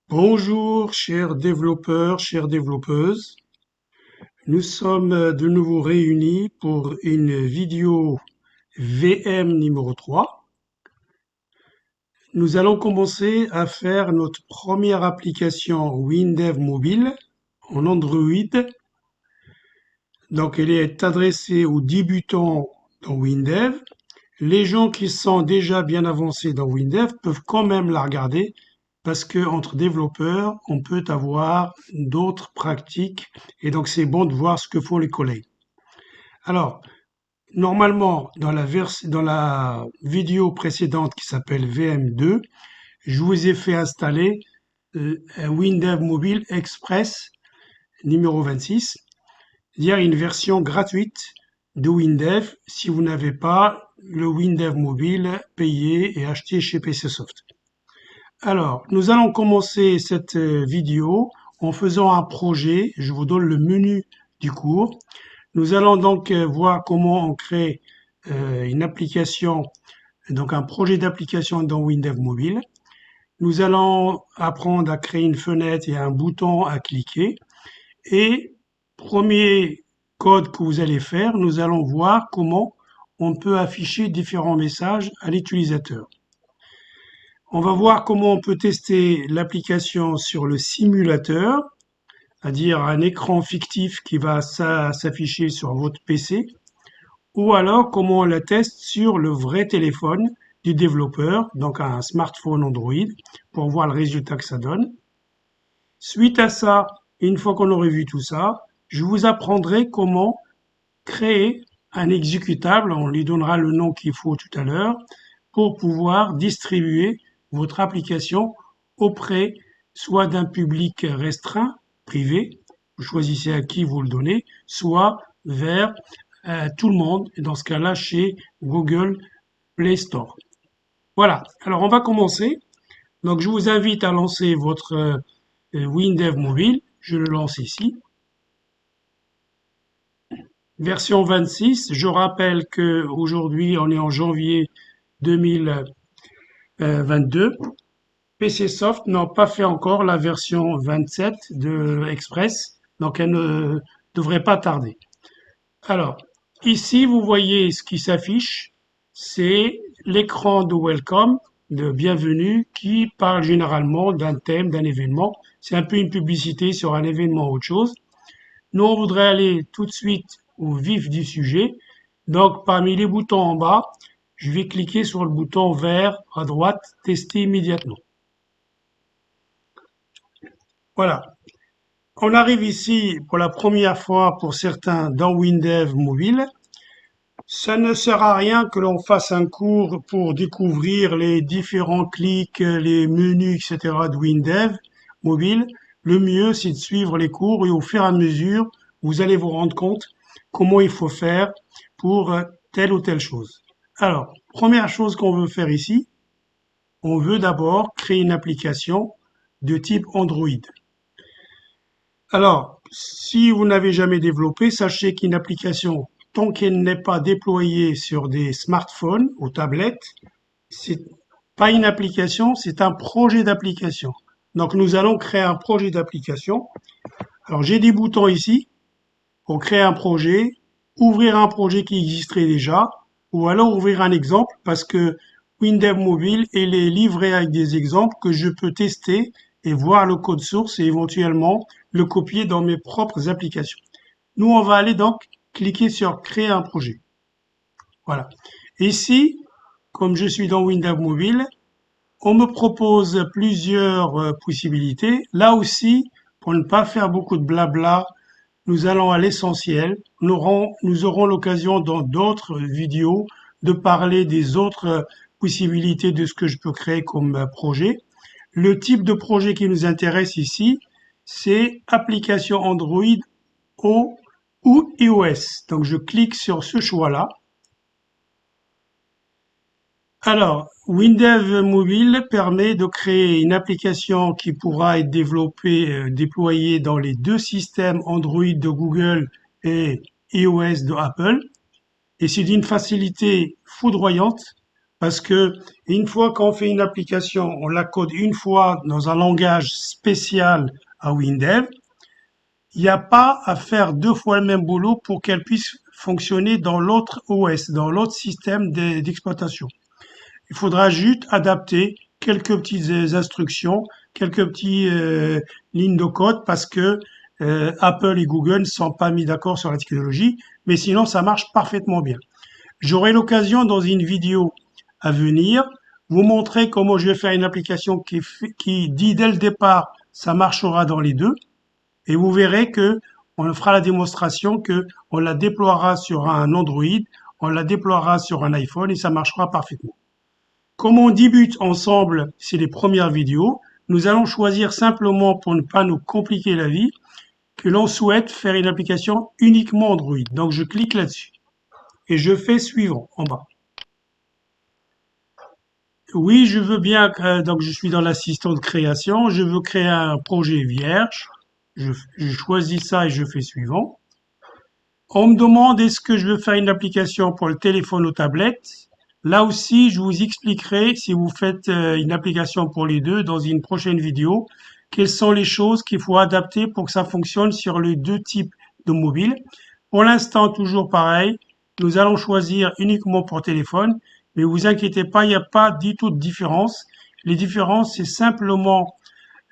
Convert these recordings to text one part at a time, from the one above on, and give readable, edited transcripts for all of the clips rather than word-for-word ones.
Bonjour, chers développeurs, chères développeuses. Nous sommes de nouveau réunis pour une vidéo VM numéro 3. Nous allons commencer à faire notre première application WinDev mobile en Android. Donc, elle est adressée aux débutants dans WinDev. Les gens qui sont déjà bien avancés dans WinDev peuvent quand même la regarder parce que entre développeurs, on peut avoir d'autres pratiques et donc c'est bon de voir ce que font les collègues. Alors, normalement, dans la vidéo précédente qui s'appelle VM2, je vous ai fait installer un WinDev Mobile Express numéro 26, c'est-à-dire une version gratuite de WinDev si vous n'avez pas le WinDev Mobile payé et acheté chez PCSoft. Alors, nous allons commencer cette vidéo en faisant un projet. Je vous donne le menu du cours. Nous allons donc voir comment on crée une application, donc un projet d'application dans WinDev Mobile. Nous allons apprendre à créer une fenêtre et un bouton à cliquer. Et premier code que vous allez faire, nous allons voir comment on peut afficher différents messages à l'utilisateur. On va voir comment on peut tester l'application sur le simulateur, c'est-à-dire un écran fictif qui va s'afficher sur votre PC, ou alors comment on la teste sur le vrai téléphone du développeur, donc un smartphone Android, pour voir le résultat que ça donne. Suite à ça, une fois qu'on aurait vu tout ça, je vous apprendrai comment créer un exécutable, on lui donnera le nom qu'il faut tout à l'heure, pour pouvoir distribuer votre application auprès soit d'un public restreint, privé, vous choisissez à qui vous le donnez, soit vers tout le monde, et dans ce cas-là chez Google Play Store. Voilà, alors on va commencer. Donc je vous invite à lancer votre WinDev mobile, je le lance ici. Version 26, je rappelle que aujourd'hui on est en janvier 2022. PCSoft n'a pas fait encore la version 27 de Express, donc elle ne devrait pas tarder. Alors, ici vous voyez ce qui s'affiche, c'est l'écran de Welcome, de bienvenue, qui parle généralement d'un thème, d'un événement. C'est un peu une publicité sur un événement ou autre chose. Nous, on voudrait aller tout de suite au vif du sujet. Donc, parmi les boutons en bas, je vais cliquer sur le bouton vert à droite, tester immédiatement. Voilà. On arrive ici pour la première fois pour certains dans WinDev mobile. Ça ne sert à rien que l'on fasse un cours pour découvrir les différents clics, les menus, etc. de WinDev mobile. Le mieux, c'est de suivre les cours et au fur et à mesure, vous allez vous rendre compte comment il faut faire pour telle ou telle chose. Alors, première chose qu'on veut faire ici, on veut d'abord créer une application de type Android. Alors, si vous n'avez jamais développé, sachez qu'une application, tant qu'elle n'est pas déployée sur des smartphones ou tablettes, c'est pas une application, c'est un projet d'application. Donc, nous allons créer un projet d'application. Alors, j'ai des boutons ici pour créer un projet, ouvrir un projet qui existerait déjà, ou alors ouvrir un exemple parce que WinDev Mobile, il est livré avec des exemples que je peux tester et voir le code source et éventuellement le copier dans mes propres applications. Nous, on va aller donc cliquer sur créer un projet. Voilà. Ici, comme je suis dans WinDev Mobile, on me propose plusieurs possibilités. Là aussi, pour ne pas faire beaucoup de blabla, nous allons à l'essentiel. Nous aurons l'occasion dans d'autres vidéos de parler des autres possibilités de ce que je peux créer comme projet. Le type de projet qui nous intéresse ici, c'est application Android ou iOS. Donc je clique sur ce choix-là. Alors, WinDev Mobile permet de créer une application qui pourra être déployée dans les deux systèmes Android de Google et iOS de Apple. Et c'est d'une facilité foudroyante. Parce que une fois qu'on fait une application, on la code une fois dans un langage spécial à WinDev, il n'y a pas à faire deux fois le même boulot pour qu'elle puisse fonctionner dans l'autre OS, dans l'autre système d'exploitation. Il faudra juste adapter quelques petites instructions, quelques petites lignes de code parce que Apple et Google ne sont pas mis d'accord sur la technologie, mais sinon ça marche parfaitement bien. J'aurai l'occasion dans une vidéo à venir vous montrer comment je vais faire une application qui dit dès le départ ça marchera dans les deux et vous verrez que on fera la démonstration que on la déploiera sur un Android, on la déploiera sur un iPhone et ça marchera parfaitement. Comme on débute ensemble, c'est les premières vidéos, nous allons choisir simplement pour ne pas nous compliquer la vie que l'on souhaite faire une application uniquement Android. Donc je clique là-dessus et je fais suivant en bas. Oui, je veux bien, donc je suis dans l'assistant de création, je veux créer un projet vierge. Je choisis ça et je fais suivant. On me demande est-ce que je veux faire une application pour le téléphone ou tablette. Là aussi, je vous expliquerai si vous faites une application pour les deux dans une prochaine vidéo, quelles sont les choses qu'il faut adapter pour que ça fonctionne sur les deux types de mobiles. Pour l'instant, toujours pareil, nous allons choisir uniquement pour téléphone, mais vous inquiétez pas, il n'y a pas du tout de différence. Les différences, c'est simplement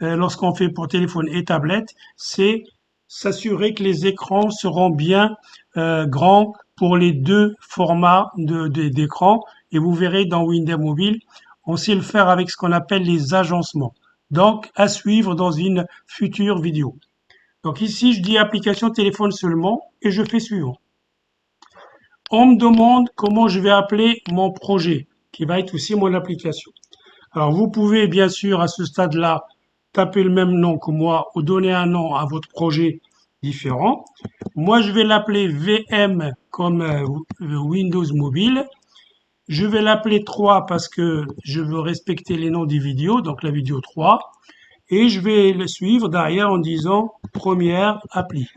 lorsqu'on fait pour téléphone et tablette, c'est s'assurer que les écrans seront bien grands pour les deux formats d'écran. Et vous verrez dans Windows Mobile, on sait le faire avec ce qu'on appelle les agencements. Donc, à suivre dans une future vidéo. Donc ici, je dis application téléphone seulement et je fais suivant. On me demande comment je vais appeler mon projet, qui va être aussi mon application. Alors, vous pouvez bien sûr à ce stade-là taper le même nom que moi ou donner un nom à votre projet différent. Moi, je vais l'appeler VM comme Windows Mobile. Je vais l'appeler 3 parce que je veux respecter les noms des vidéos, donc la vidéo 3. Et je vais le suivre derrière en disant première appli.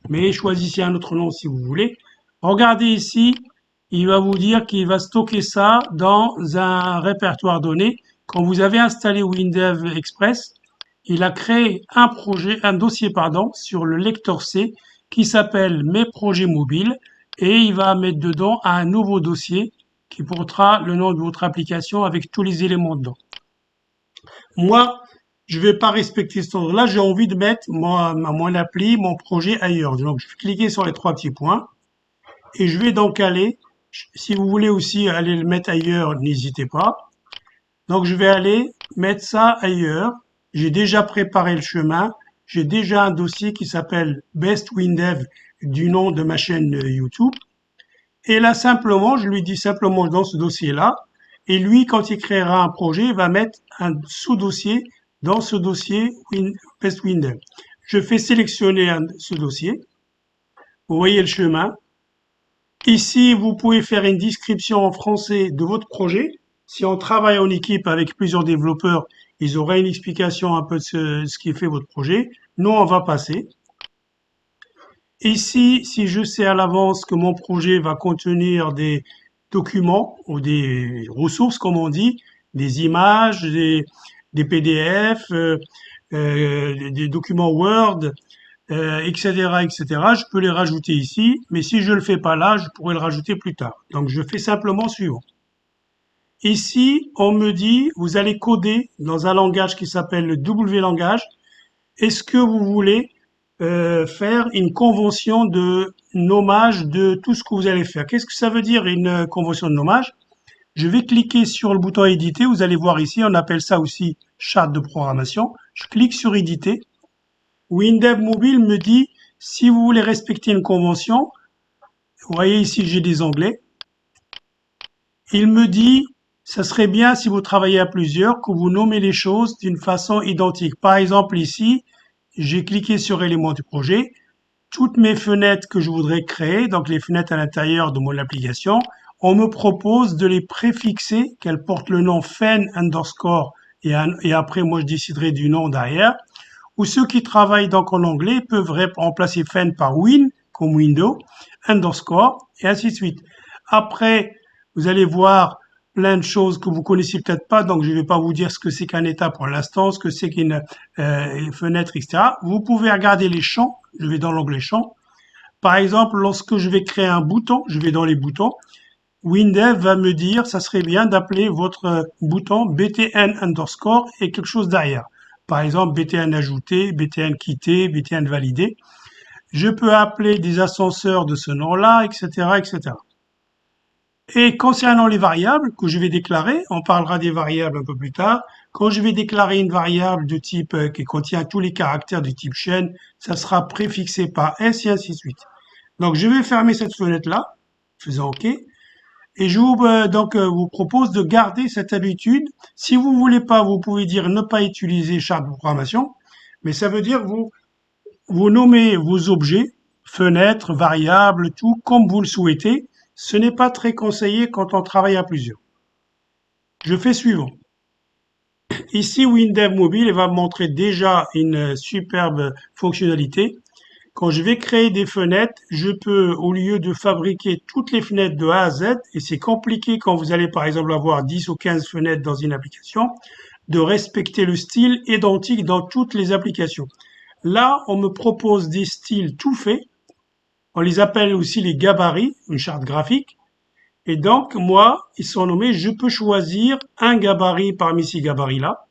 Mais choisissez un autre nom si vous voulez. Regardez ici, il va vous dire qu'il va stocker ça dans un répertoire donné. Quand vous avez installé Windows Express, il a créé un projet, un dossier, pardon, sur le lecteur C qui s'appelle Mes projets mobiles et il va mettre dedans un nouveau dossier qui portera le nom de votre application avec tous les éléments dedans. Moi, je vais pas respecter ce ordre-là, j'ai envie de mettre mon appli, mon projet ailleurs. Donc, je vais cliquer sur les trois petits points et je vais donc aller, si vous voulez aussi aller le mettre ailleurs, n'hésitez pas. Donc, je vais aller mettre ça ailleurs. J'ai déjà préparé le chemin. J'ai déjà un dossier qui s'appelle Best WinDev du nom de ma chaîne YouTube. Et là, simplement, je lui dis simplement dans ce dossier-là. Et lui, quand il créera un projet, il va mettre un sous-dossier dans ce dossier Best WinDev. Je fais sélectionner ce dossier. Vous voyez le chemin. Ici, vous pouvez faire une description en français de votre projet. Si on travaille en équipe avec plusieurs développeurs, ils auraient une explication un peu de ce qui fait votre projet. Nous, on va passer. Ici, si je sais à l'avance que mon projet va contenir des documents ou des ressources, comme on dit, des images, des PDF, des documents Word, etc., etc., je peux les rajouter ici, mais si je le fais pas là, je pourrais le rajouter plus tard. Donc, je fais simplement suivant. Ici, on me dit, vous allez coder dans un langage qui s'appelle le W-langage. Est-ce que vous voulez faire une convention de nommage de tout ce que vous allez faire? Qu'est-ce que ça veut dire une convention de nommage? Je vais cliquer sur le bouton éditer. Vous allez voir ici, on appelle ça aussi charte de programmation. Je clique sur éditer. Windows Mobile me dit, si vous voulez respecter une convention, vous voyez ici, j'ai des onglets. Il me dit, ça serait bien si vous travaillez à plusieurs, que vous nommez les choses d'une façon identique. Par exemple, ici, j'ai cliqué sur éléments du projet. Toutes mes fenêtres que je voudrais créer, donc les fenêtres à l'intérieur de mon application, on me propose de les préfixer, qu'elles portent le nom fen underscore et après moi je déciderai du nom derrière. Ou ceux qui travaillent donc en anglais peuvent remplacer fen par win, comme window, underscore, et ainsi de suite. Après, Vous allez voir plein de choses que vous connaissez peut-être pas, donc je ne vais pas vous dire ce que c'est qu'un état pour l'instant, ce que c'est qu'une fenêtre, etc. Vous pouvez regarder les champs. Je vais dans l'onglet champs. Par exemple, lorsque je vais créer un bouton, je vais dans les boutons. Windev va me dire, ça serait bien d'appeler votre bouton btn underscore et quelque chose derrière. Par exemple, btn ajouté, btn quitté, btn validé. Je peux appeler des ascenseurs de ce nom-là, etc., etc. Et concernant les variables que je vais déclarer, on parlera des variables un peu plus tard. Quand je vais déclarer une variable de type qui contient tous les caractères du type chaîne, ça sera préfixé par S et ainsi de suite. Donc je vais fermer cette fenêtre-là, faisant OK. Et je vous propose de garder cette habitude. Si vous voulez pas, vous pouvez dire ne pas utiliser charte de programmation, mais ça veut dire vous nommez vos objets, fenêtres, variables, tout comme vous le souhaitez. Ce n'est pas très conseillé quand on travaille à plusieurs. Je fais suivant. Ici, WinDev Mobile va me montrer déjà une superbe fonctionnalité. Quand je vais créer des fenêtres, je peux, au lieu de fabriquer toutes les fenêtres de A à Z, et c'est compliqué quand vous allez par exemple avoir 10 ou 15 fenêtres dans une application, de respecter le style identique dans toutes les applications. Là, on me propose des styles tout faits. On les appelle aussi les gabarits, une charte graphique. Et donc, moi, ils sont nommés, je peux choisir un gabarit parmi ces gabarits-là.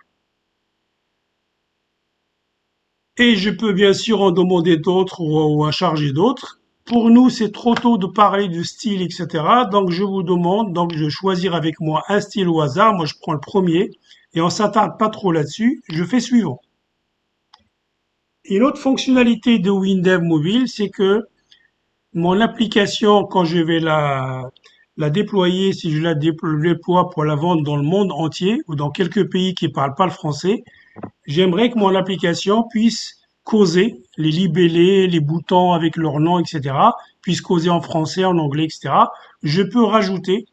Et je peux bien sûr en demander d'autres ou en charger d'autres. Pour nous, c'est trop tôt de parler de style, etc. Donc, je vous demande, donc, de choisir avec moi un style au hasard. Moi, je prends le premier et on s'attarde pas trop là-dessus. Je fais suivant. Une autre fonctionnalité de WinDev Mobile, c'est que mon application, quand je vais la déployer, si je la déploie pour la vendre dans le monde entier ou dans quelques pays qui parlent pas le français, j'aimerais que mon application puisse causer les libellés, les boutons avec leur nom, etc., puisse causer en français, en anglais, etc. Je peux rajouter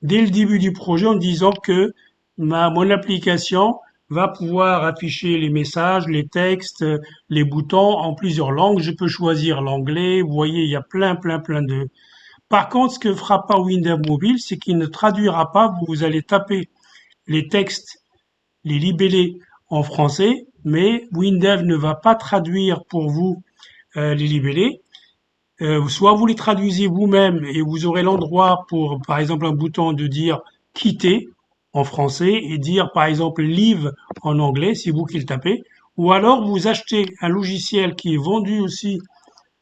dès le début du projet en disant que mon application va pouvoir afficher les messages, les textes, les boutons en plusieurs langues. Je peux choisir l'anglais. Vous voyez, il y a plein de... Par contre, ce que fera pas Windows Mobile, c'est qu'il ne traduira pas. Vous allez taper les textes, les libellés en français, mais Windev ne va pas traduire pour vous les libellés. Soit vous les traduisez vous-même et vous aurez l'endroit pour, par exemple, un bouton de dire quitter en français et dire, par exemple, leave en anglais, c'est vous qui le tapez. Ou alors vous achetez un logiciel qui est vendu aussi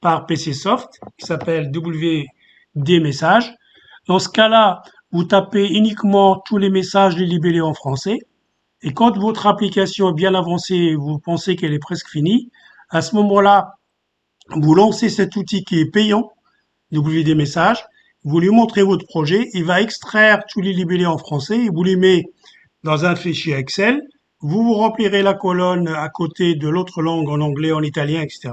par PCsoft, qui s'appelle WD Messages. Dans ce cas-là, vous tapez uniquement tous les messages, les libellés en français. Et quand votre application est bien avancée, vous pensez qu'elle est presque finie, à ce moment-là, vous lancez cet outil qui est payant, WD Messages, vous lui montrez votre projet, il va extraire tous les libellés en français, et vous les met dans un fichier Excel, vous remplirez la colonne à côté de l'autre langue en anglais, en italien, etc.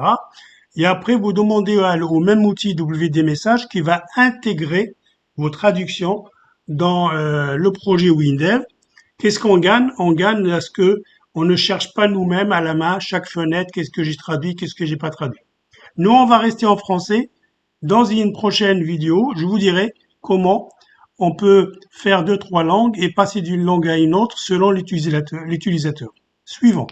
Et après, vous demandez au même outil WD Messages qui va intégrer vos traductions dans le projet WinDev. Qu'est-ce qu'on gagne? On gagne à ce que on ne cherche pas nous-mêmes à la main chaque fenêtre, qu'est-ce que j'ai traduit, qu'est-ce que j'ai pas traduit. Nous, on va rester en français. Dans une prochaine vidéo, je vous dirai comment on peut faire 2-3 langues et passer d'une langue à une autre selon l'utilisateur. Suivant.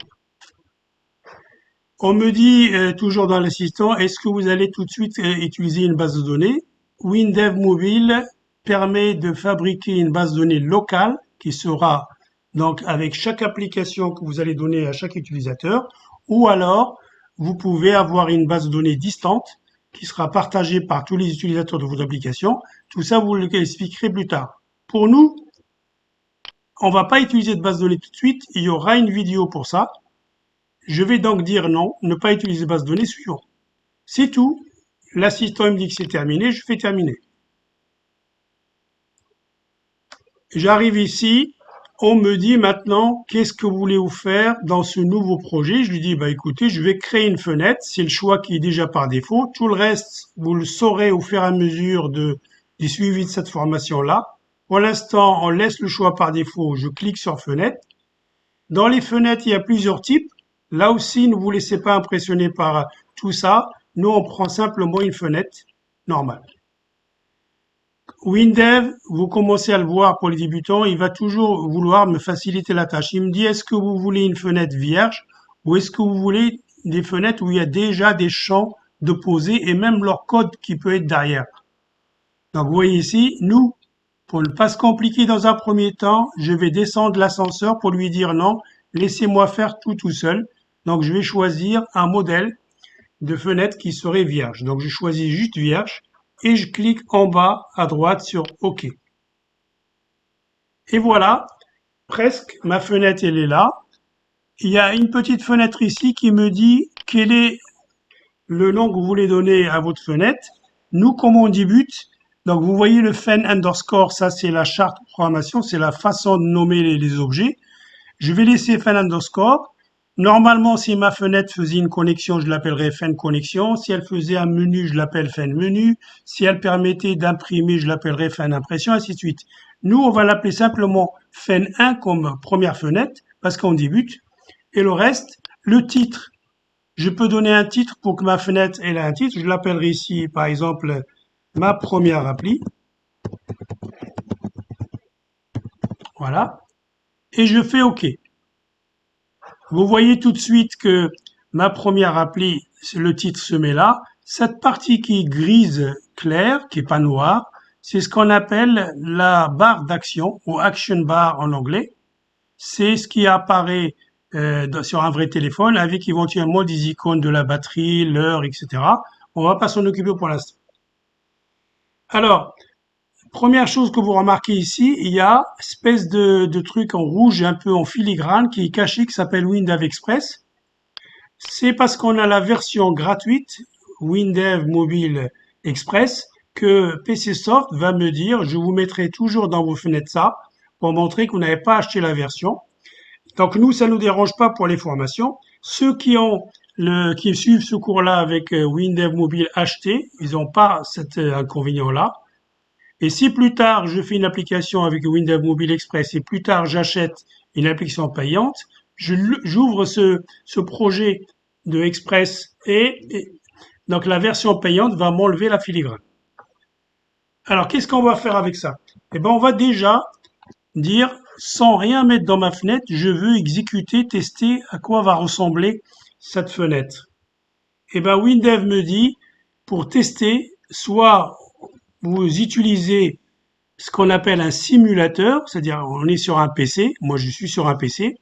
On me dit toujours dans l'assistant, est-ce que vous allez tout de suite utiliser une base de données? WinDev Mobile permet de fabriquer une base de données locale qui sera donc avec chaque application que vous allez donner à chaque utilisateur, ou alors vous pouvez avoir une base de données distante qui sera partagée par tous les utilisateurs de votre application. Tout ça, vous l'expliquerez plus tard. Pour nous, on va pas utiliser de base de données tout de suite. Il y aura une vidéo pour ça. Je vais donc dire non, ne pas utiliser base de données suivant. C'est tout. L'assistant me dit que c'est terminé, je fais terminer. J'arrive ici, on me dit maintenant, qu'est-ce que vous voulez vous faire dans ce nouveau projet? Je lui dis, bah écoutez, je vais créer une fenêtre, c'est le choix qui est déjà par défaut. Tout le reste, vous le saurez au fur et à mesure du suivi de cette formation-là. Pour l'instant, on laisse le choix par défaut, je clique sur fenêtre. Dans les fenêtres, il y a plusieurs types. Là aussi, ne vous laissez pas impressionner par tout ça. Nous, on prend simplement une fenêtre normale. WinDev, vous commencez à le voir pour les débutants, il va toujours vouloir me faciliter la tâche. Il me dit, est-ce que vous voulez une fenêtre vierge ou est-ce que vous voulez des fenêtres où il y a déjà des champs de poser et même leur code qui peut être derrière. Donc vous voyez ici, nous, pour ne pas se compliquer dans un premier temps, je vais descendre l'ascenseur pour lui dire non, laissez-moi faire tout seul. Donc je vais choisir un modèle de fenêtre qui serait vierge. Donc je choisis juste vierge et je clique en bas à droite sur OK. Et voilà, presque ma fenêtre elle est là. Il y a une petite fenêtre ici qui me dit quel est le nom que vous voulez donner à votre fenêtre. Nous, comme on débute, donc vous voyez le fen underscore, ça c'est la charte de programmation, c'est la façon de nommer les objets. Je vais laisser fen underscore. Normalement, si ma fenêtre faisait une connexion, je l'appellerais fen connexion. Si elle faisait un menu, je l'appelle fen menu. Si elle permettait d'imprimer, je l'appellerais fen impression, ainsi de suite. Nous, on va l'appeler simplement fen 1 comme première fenêtre, parce qu'on débute. Et le reste, le titre. Je peux donner un titre pour que ma fenêtre ait un titre. Je l'appellerai ici, par exemple, ma première appli. Voilà. Et je fais OK. Vous voyez tout de suite que ma première appli, le titre se met là. Cette partie qui est grise claire, qui est pas noire, c'est ce qu'on appelle la barre d'action ou action bar en anglais. C'est ce qui apparaît sur un vrai téléphone avec éventuellement des icônes de la batterie, l'heure, etc. On va pas s'en occuper pour l'instant. Alors, première chose que vous remarquez ici, il y a une espèce de truc en rouge un peu en filigrane qui est caché qui s'appelle WinDev Express. C'est parce qu'on a la version gratuite WinDev Mobile Express que PCsoft va me dire, je vous mettrai toujours dans vos fenêtres ça pour montrer que vous n'avez pas acheté la version. Donc nous, ça nous dérange pas pour les formations. Ceux qui suivent ce cours-là avec WinDev Mobile acheté, ils n'ont pas cet inconvénient-là. Et si plus tard je fais une application avec Windows Mobile Express et plus tard j'achète une application payante, j'ouvre ce projet de Express et donc la version payante va m'enlever la filigrane. Alors qu'est-ce qu'on va faire avec ça? Eh ben on va déjà dire sans rien mettre dans ma fenêtre, je veux exécuter, tester à quoi va ressembler cette fenêtre. Eh ben WinDev me dit pour tester, soit vous utilisez ce qu'on appelle un simulateur, c'est-à-dire on est sur un PC, moi je suis sur un PC,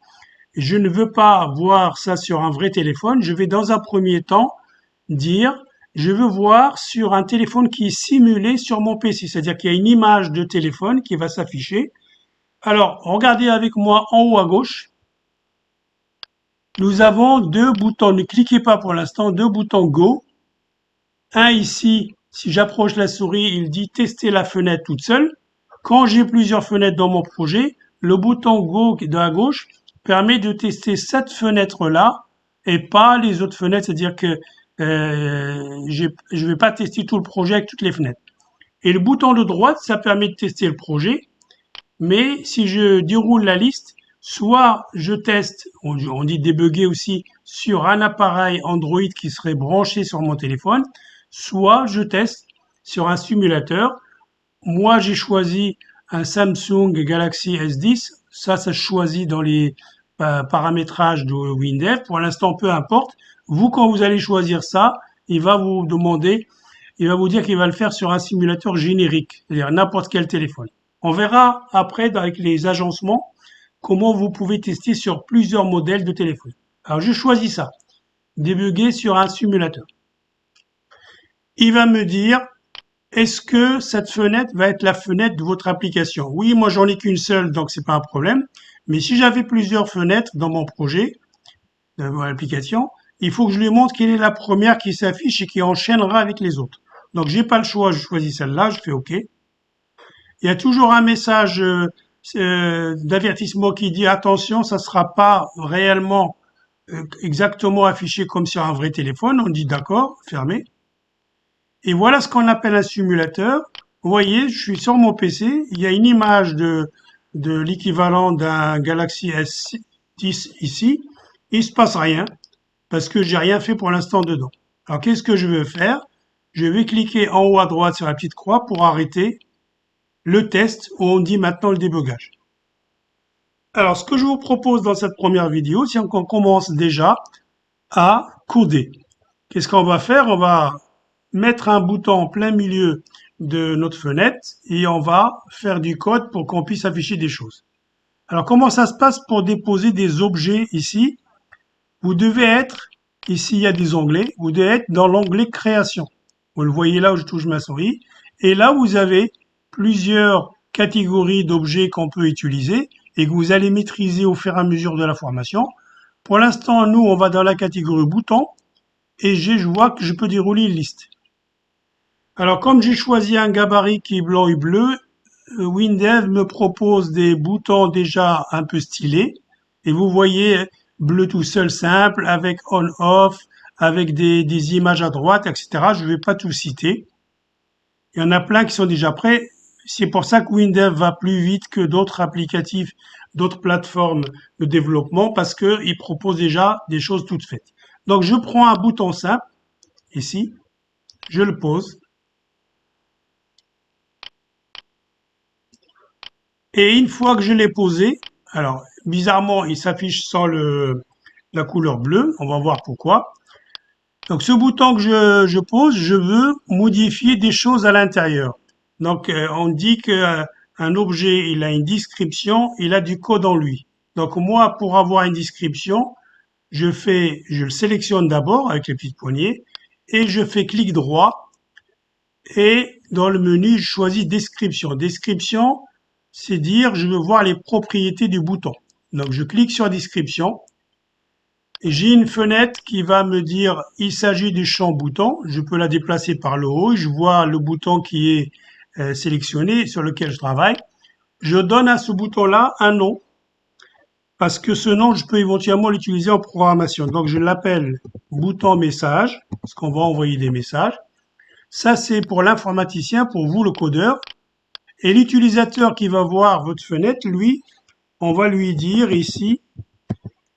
et je ne veux pas voir ça sur un vrai téléphone, je vais dans un premier temps dire je veux voir sur un téléphone qui est simulé sur mon PC, c'est-à-dire qu'il y a une image de téléphone qui va s'afficher. Alors, regardez avec moi en haut à gauche, nous avons deux boutons, ne cliquez pas pour l'instant, deux boutons Go. Un ici, si j'approche la souris, il dit tester la fenêtre toute seule. Quand j'ai plusieurs fenêtres dans mon projet, le bouton Go de à gauche permet de tester cette fenêtre-là et pas les autres fenêtres, c'est-à-dire que je vais pas tester tout le projet avec toutes les fenêtres. Et le bouton de droite, ça permet de tester le projet, mais si je déroule la liste, soit je teste, on dit débugger aussi, sur un appareil Android qui serait branché sur mon téléphone, soit je teste sur un simulateur. Moi, j'ai choisi un Samsung Galaxy S10. Ça se choisit dans les paramétrages de WinDev. Pour l'instant, peu importe. Vous, quand vous allez choisir ça, il va vous demander, il va vous dire qu'il va le faire sur un simulateur générique, c'est-à-dire n'importe quel téléphone. On verra après, avec les agencements, comment vous pouvez tester sur plusieurs modèles de téléphone. Alors, je choisis ça. Débugger sur un simulateur. Il va me dire, est-ce que cette fenêtre va être la fenêtre de votre application? Oui, moi j'en ai qu'une seule, donc c'est pas un problème. Mais si j'avais plusieurs fenêtres dans mon projet, dans mon application, il faut que je lui montre quelle est la première qui s'affiche et qui enchaînera avec les autres. Donc j'ai pas le choix, je choisis celle-là, je fais OK. Il y a toujours un message d'avertissement qui dit attention, ça sera pas réellement exactement affiché comme sur un vrai téléphone. On dit d'accord, fermé. Et voilà ce qu'on appelle un simulateur. Vous voyez, je suis sur mon PC, il y a une image de l'équivalent d'un Galaxy S10 ici. Il se passe rien parce que j'ai rien fait pour l'instant dedans. Alors qu'est-ce que je veux faire? Je vais cliquer en haut à droite sur la petite croix pour arrêter le test ou on dit maintenant le débugage. Alors, ce que je vous propose dans cette première vidéo, c'est qu'on commence déjà à coder. Qu'est-ce qu'on va faire? On va mettre un bouton en plein milieu de notre fenêtre et on va faire du code pour qu'on puisse afficher des choses. Alors, comment ça se passe pour déposer des objets ici? Vous devez être, ici il y a des onglets, vous devez être dans l'onglet création. Vous le voyez là où je touche ma souris. Et là, vous avez plusieurs catégories d'objets qu'on peut utiliser et que vous allez maîtriser au fur et à mesure de la formation. Pour l'instant, nous, on va dans la catégorie bouton et je vois que je peux dérouler une liste. Alors, comme j'ai choisi un gabarit qui est blanc et bleu, WinDev me propose des boutons déjà un peu stylés. Et vous voyez, bleu tout seul simple, avec on-off, avec des images à droite, etc. Je ne vais pas tout citer. Il y en a plein qui sont déjà prêts. C'est pour ça que WinDev va plus vite que d'autres applicatifs, d'autres plateformes de développement, parce qu'il propose déjà des choses toutes faites. Donc, je prends un bouton simple, ici, je le pose. Et une fois que je l'ai posé, alors bizarrement il s'affiche sans la couleur bleue, on va voir pourquoi. Donc ce bouton que je pose, je veux modifier des choses à l'intérieur. Donc on dit que un objet, il a une description, il a du code en lui. Donc moi, pour avoir une description, je le sélectionne d'abord avec les petites poignées et je fais clic droit et dans le menu, je choisis description. Description, c'est dire je veux voir les propriétés du bouton. Donc je clique sur description et j'ai une fenêtre qui va me dire il s'agit du champ bouton. Je peux la déplacer par le haut. Je vois le bouton qui est sélectionné sur lequel je travaille. Je donne à ce bouton-là un nom parce que ce nom, je peux éventuellement l'utiliser en programmation. Donc je l'appelle bouton message parce qu'on va envoyer des messages. Ça, c'est pour l'informaticien, pour vous, le codeur. Et l'utilisateur qui va voir votre fenêtre, lui, on va lui dire ici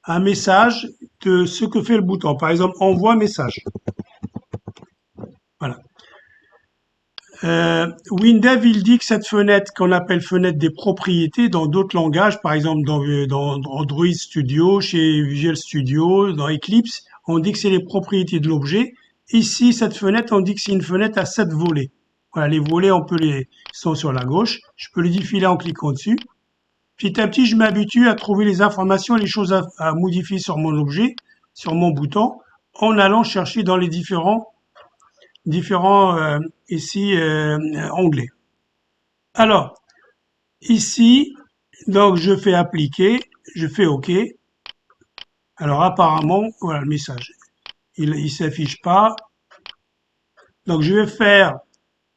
un message de ce que fait le bouton. Par exemple, envoie message. Voilà. WinDev, il dit que cette fenêtre qu'on appelle fenêtre des propriétés dans d'autres langages, par exemple dans Android Studio, chez Visual Studio, dans Eclipse, on dit que c'est les propriétés de l'objet. Ici, cette fenêtre, on dit que c'est une fenêtre à 7 volets. Voilà, les volets, sont sur la gauche. Je peux les défiler en cliquant dessus. Petit à petit, je m'habitue à trouver les informations, les choses à modifier sur mon objet, sur mon bouton, en allant chercher dans les différents ici onglets. Alors, ici, donc je fais appliquer, je fais OK. Alors apparemment, voilà le message. Il s'affiche pas. Donc je vais faire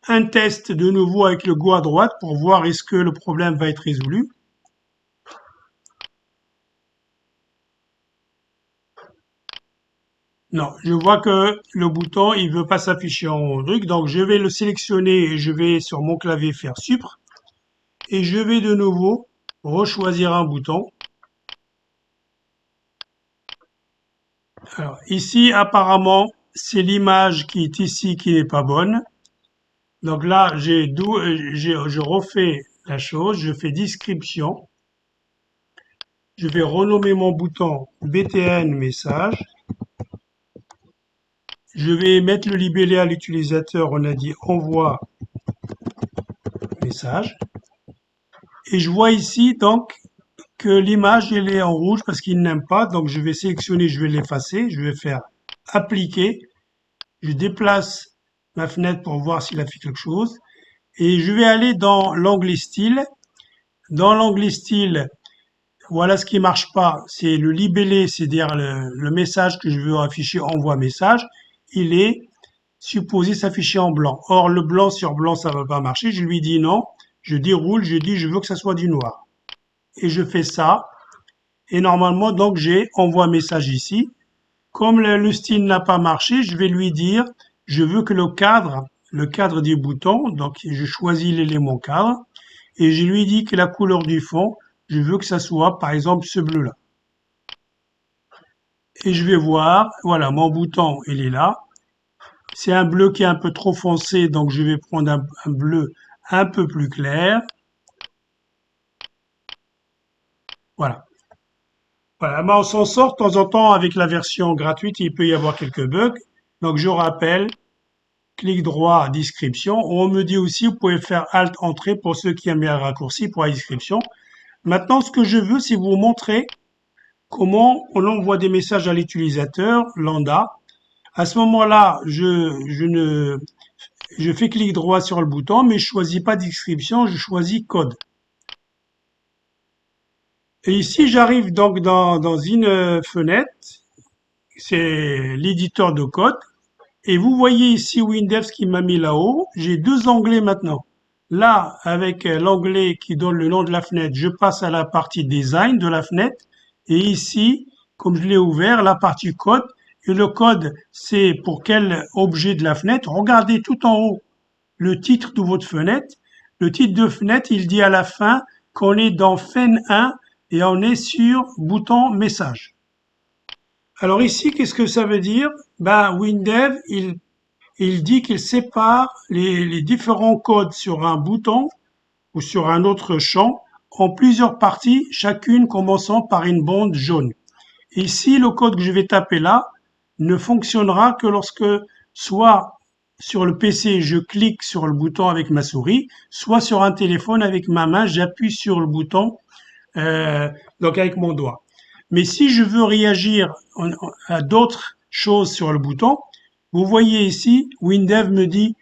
un test de nouveau avec le Go à droite pour voir est-ce que le problème va être résolu. Non, je vois que le bouton, il veut pas s'afficher en truc, donc je vais le sélectionner et je vais sur mon clavier faire Supr. Et je vais de nouveau rechoisir un bouton. Alors ici, apparemment, c'est l'image qui est ici qui n'est pas bonne. Donc là, je refais la chose, je fais description. Je vais renommer mon bouton BTN message. Je vais mettre le libellé à l'utilisateur, on a dit envoie message. Et je vois ici donc que l'image elle est en rouge parce qu'il n'aime pas. Donc je vais sélectionner, je vais l'effacer, je vais faire appliquer. Je déplace ma fenêtre pour voir s'il a fait quelque chose. Et je vais aller dans l'onglet style. Dans l'onglet style, voilà ce qui marche pas, c'est le libellé, c'est-à-dire le message que je veux afficher, envoie message. Il est supposé s'afficher en blanc. Or, le blanc sur blanc, ça va pas marcher. Je lui dis non. Je déroule, je dis je veux que ça soit du noir. Et je fais ça. Et normalement, donc, j'ai envoie message ici. Comme le style n'a pas marché, je vais lui dire, je veux que le cadre du bouton, donc je choisis l'élément cadre, et je lui dis que la couleur du fond, je veux que ça soit, par exemple, ce bleu-là. Et je vais voir, voilà, mon bouton, il est là. C'est un bleu qui est un peu trop foncé, donc je vais prendre un bleu un peu plus clair. Voilà. Voilà, mais on s'en sort de temps en temps avec la version gratuite, il peut y avoir quelques bugs. Donc je rappelle, clic droit, description. On me dit aussi, vous pouvez faire Alt Entrée pour ceux qui aiment bien le raccourci pour la description. Maintenant, ce que je veux, c'est vous montrer comment on envoie des messages à l'utilisateur lambda. À ce moment-là, je fais clic droit sur le bouton, mais je choisis pas description, je choisis code. Et ici, j'arrive donc dans une fenêtre, c'est l'éditeur de code. Et vous voyez ici Windows qui m'a mis là-haut. J'ai deux onglets maintenant. Là, avec l'onglet qui donne le nom de la fenêtre, je passe à la partie design de la fenêtre. Et ici, comme je l'ai ouvert, la partie code. Et le code, c'est pour quel objet de la fenêtre. Regardez tout en haut le titre de votre fenêtre. Le titre de fenêtre, il dit à la fin qu'on est dans Fen 1 et on est sur bouton message. Alors ici, qu'est-ce que ça veut dire? Ben, Windev, il dit qu'il sépare les différents codes sur un bouton ou sur un autre champ en plusieurs parties, chacune commençant par une bande jaune. Ici, le code que je vais taper là ne fonctionnera que lorsque soit sur le PC, je clique sur le bouton avec ma souris, soit sur un téléphone avec ma main, j'appuie sur le bouton donc avec mon doigt. Mais si je veux réagir à d'autres choses sur le bouton, vous voyez ici, Windev me dit,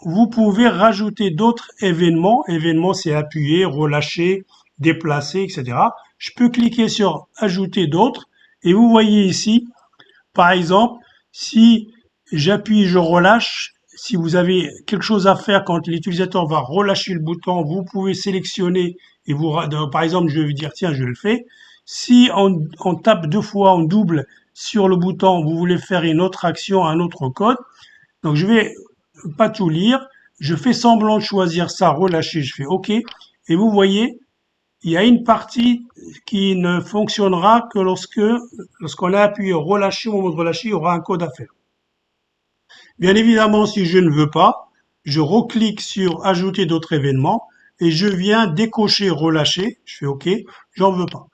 vous pouvez rajouter d'autres événements. Événements, c'est appuyer, relâcher, déplacer, etc. Je peux cliquer sur ajouter d'autres. Et vous voyez ici, par exemple, si j'appuie, je relâche, si vous avez quelque chose à faire quand l'utilisateur va relâcher le bouton, vous pouvez sélectionner et vous, par exemple, je vais dire, tiens, je le fais. Si on tape deux fois, on double sur le bouton, vous voulez faire une autre action, un autre code. Donc, je vais pas tout lire. Je fais semblant de choisir ça, relâcher, je fais OK. Et vous voyez, il y a une partie qui ne fonctionnera que lorsqu'on a appuyé relâcher, au moment de relâcher, il y aura un code à faire. Bien évidemment, si je ne veux pas, je reclique sur ajouter d'autres événements et je viens décocher relâcher. Je fais OK, j'en veux pas.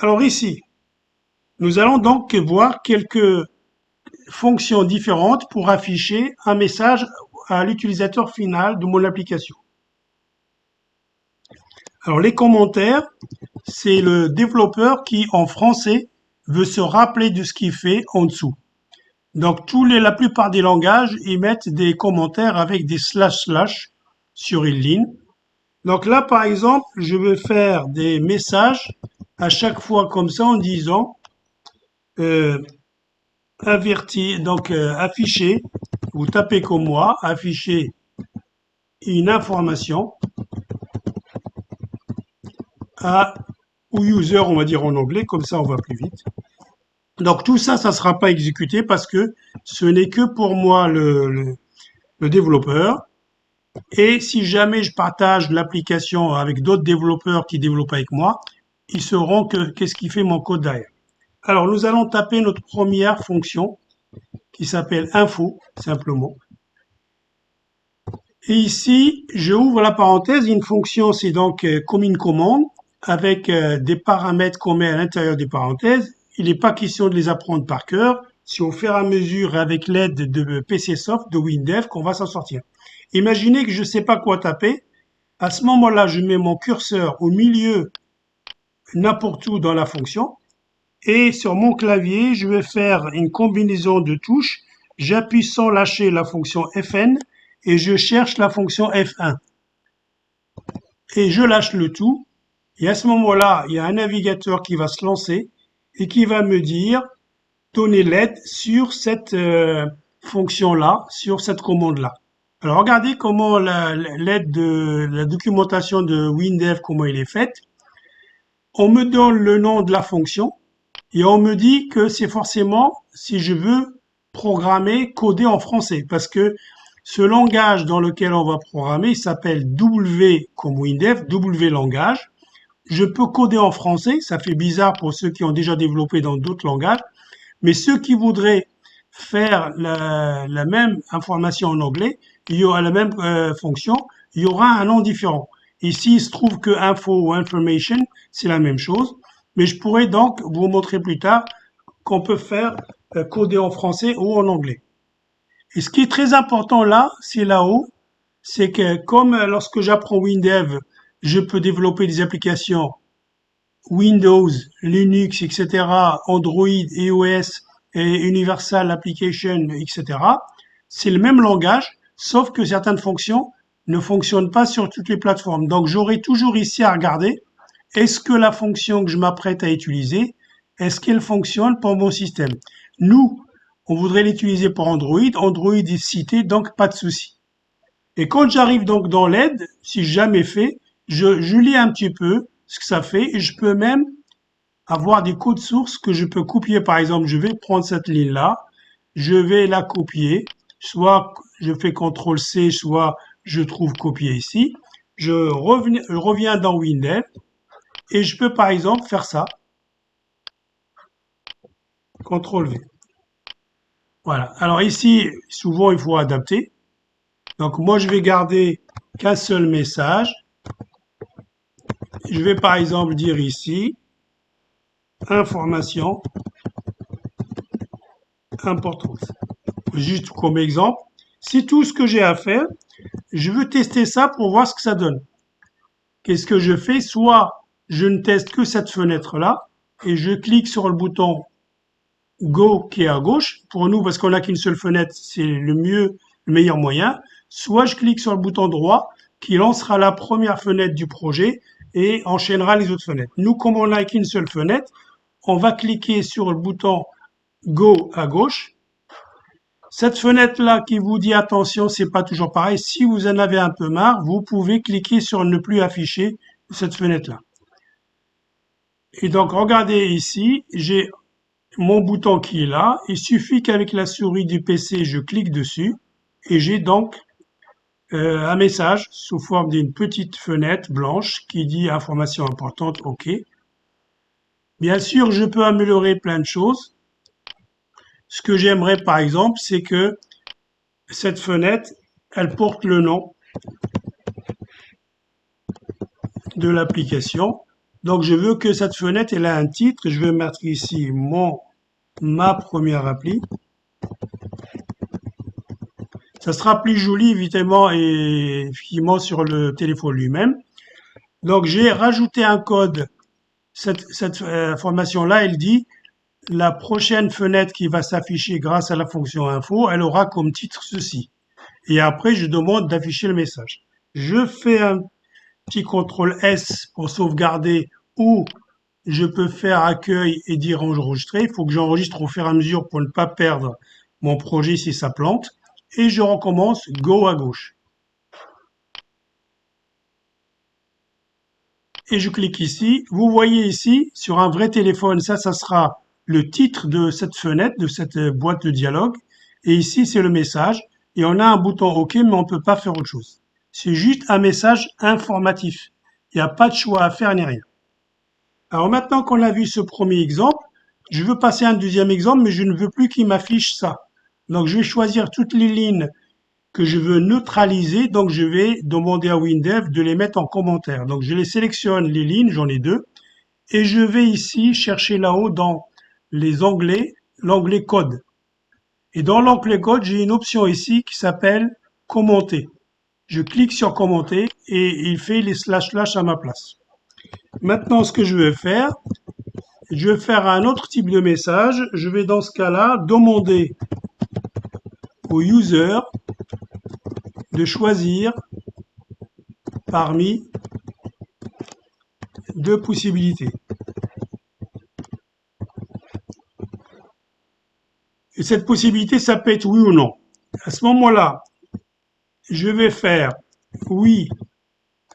Alors ici, nous allons donc voir quelques fonctions différentes pour afficher un message à l'utilisateur final de mon application. Alors les commentaires, c'est le développeur qui en français veut se rappeler de ce qu'il fait en dessous. Donc la plupart des langages, ils mettent des commentaires avec des slash sur une ligne. Donc là, par exemple, je veux faire des messages à chaque fois comme ça en disant afficher, vous tapez comme moi, afficher une information ou user, on va dire en anglais, comme ça on va plus vite. Donc tout ça, ça ne sera pas exécuté parce que ce n'est que pour moi le développeur. Et si jamais je partage l'application avec d'autres développeurs qui développent avec moi, ils sauront qu'est-ce qui fait mon code derrière. Alors nous allons taper notre première fonction qui s'appelle info, simplement. Et ici, je ouvre la parenthèse. Une fonction, c'est donc comme une commande avec des paramètres qu'on met à l'intérieur des parenthèses. Il n'est pas question de les apprendre par cœur. C'est au fur et à mesure, avec l'aide de PCsoft, de Windev, qu'on va s'en sortir. Imaginez que je ne sais pas quoi taper. À ce moment-là, je mets mon curseur au milieu, n'importe où dans la fonction. Et sur mon clavier, je vais faire une combinaison de touches. J'appuie sans lâcher la fonction Fn et je cherche la fonction F1. Et je lâche le tout. Et à ce moment-là, il y a un navigateur qui va se lancer et qui va me dire, donner l'aide sur cette fonction-là, sur cette commande-là. Alors regardez comment l'aide de la documentation de Windev, comment il est faite. On me donne le nom de la fonction et on me dit que c'est forcément, si je veux, programmer, coder en français. Parce que ce langage dans lequel on va programmer, il s'appelle W comme Windev, W langage. Je peux coder en français, ça fait bizarre pour ceux qui ont déjà développé dans d'autres langages, mais ceux qui voudraient faire la même information en anglais, il y aura la même fonction, il y aura un nom différent. Ici, il se trouve que info ou information, c'est la même chose. Mais je pourrais donc vous montrer plus tard qu'on peut faire coder en français ou en anglais. Et ce qui est très important là, c'est là-haut, c'est que comme lorsque j'apprends WinDev, je peux développer des applications Windows, Linux, etc., Android, iOS et Universal Application, etc. C'est le même langage, sauf que certaines fonctions ne fonctionnent pas sur toutes les plateformes. Donc j'aurai toujours ici à regarder, est-ce que la fonction que je m'apprête à utiliser, est-ce qu'elle fonctionne pour mon système? Nous, on voudrait l'utiliser pour Android. Android est cité, donc pas de souci. Et quand j'arrive donc dans l'aide, si jamais fait, je lis un petit peu ce que ça fait et je peux même avoir des codes sources que je peux copier. Par exemple, je vais prendre cette ligne-là, je vais la copier, soit je fais CTRL-C, soit je trouve copier ici. Je reviens dans Windows et je peux par exemple faire ça, CTRL-V. Voilà. Alors ici, souvent il faut adapter. Donc moi je vais garder qu'un seul message. Je vais par exemple dire ici, information importante. Juste comme exemple, c'est tout ce que j'ai à faire. Je veux tester ça pour voir ce que ça donne. Qu'est-ce que je fais? Soit je ne teste que cette fenêtre-là et je clique sur le bouton Go qui est à gauche. Pour nous, parce qu'on n'a qu'une seule fenêtre, c'est le meilleur moyen. Soit je clique sur le bouton droit qui lancera la première fenêtre du projet et enchaînera les autres fenêtres. Nous, comme on n'a qu'une seule fenêtre, on va cliquer sur le bouton Go à gauche. Cette fenêtre-là qui vous dit attention, c'est pas toujours pareil. Si vous en avez un peu marre, vous pouvez cliquer sur ne plus afficher cette fenêtre-là. Et donc, regardez ici, j'ai mon bouton qui est là. Il suffit qu'avec la souris du PC, je clique dessus et j'ai donc un message sous forme d'une petite fenêtre blanche qui dit information importante, OK. Bien sûr, je peux améliorer plein de choses. Ce que j'aimerais, par exemple, c'est que cette fenêtre, elle porte le nom de l'application. Donc, je veux que cette fenêtre, elle a un titre. Je vais mettre ici ma première appli. Ça sera plus joli, évidemment, et effectivement sur le téléphone lui-même. Donc, j'ai rajouté un code. Cette information-là, elle dit la prochaine fenêtre qui va s'afficher grâce à la fonction info, elle aura comme titre ceci. Et après, je demande d'afficher le message. Je fais un petit CTRL S pour sauvegarder ou je peux faire accueil et dire enregistrer. Il faut que j'enregistre au fur et à mesure pour ne pas perdre mon projet si ça plante. Et je recommence Go à gauche. Et je clique ici. Vous voyez ici, sur un vrai téléphone, ça sera le titre de cette fenêtre, de cette boîte de dialogue. Et ici, c'est le message. Et on a un bouton OK, mais on ne peut pas faire autre chose. C'est juste un message informatif. Il n'y a pas de choix à faire ni rien. Alors maintenant qu'on a vu ce premier exemple, je veux passer à un deuxième exemple, mais je ne veux plus qu'il m'affiche ça. Donc je vais choisir toutes les lignes que je veux neutraliser, donc je vais demander à Windev de les mettre en commentaire. Donc je les sélectionne, les lignes, j'en ai deux, et je vais ici chercher là-haut dans les onglets, l'onglet code. Et dans l'onglet code, j'ai une option ici qui s'appelle commenter. Je clique sur commenter et il fait les slash à ma place. Maintenant, ce que je vais faire un autre type de message. Je vais dans ce cas-là demander au user de choisir parmi deux possibilités. Et cette possibilité, ça peut être oui ou non. À ce moment-là, je vais faire oui,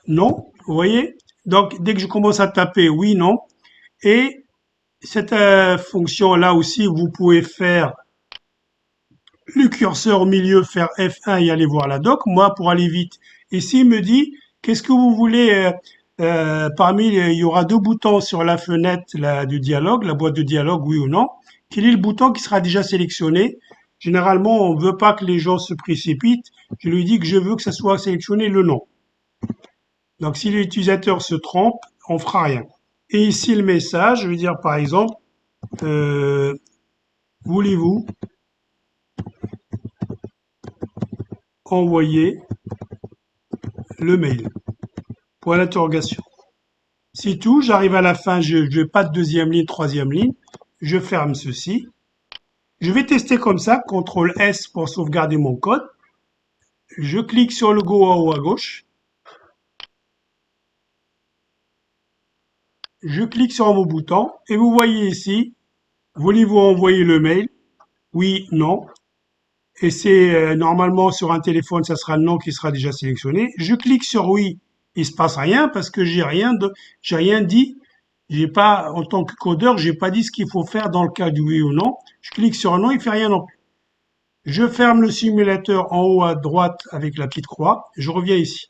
non. Vous voyez? Donc, dès que je commence à taper oui, non, et cette fonction-là aussi, vous pouvez faire le curseur au milieu, faire F1 et aller voir la doc. Moi, pour aller vite, ici, il me dit, qu'est-ce que vous voulez il y aura deux boutons sur la fenêtre du dialogue, la boîte de dialogue, oui ou non. Quel est le bouton qui sera déjà sélectionné? Généralement, on ne veut pas que les gens se précipitent. Je lui dis que je veux que ça soit sélectionné le non. Donc, si l'utilisateur se trompe, on fera rien. Et ici, le message, je vais dire par exemple, voulez-vous envoyer le mail? Point d'interrogation. C'est tout, j'arrive à la fin, je n'ai pas de deuxième ligne, troisième ligne. Je ferme ceci. Je vais tester comme ça, CTRL S pour sauvegarder mon code. Je clique sur le Go en haut à gauche. Je clique sur mon bouton et vous voyez ici, voulez-vous envoyer le mail? Oui, non. Et c'est normalement sur un téléphone, ça sera le non qui sera déjà sélectionné. Je clique sur oui, il se passe rien parce que j'ai rien dit. J'ai pas, en tant que codeur, j'ai pas dit ce qu'il faut faire dans le cas du oui ou non. Je clique sur non, il fait rien non plus. Je ferme le simulateur en haut à droite avec la petite croix. Je reviens ici.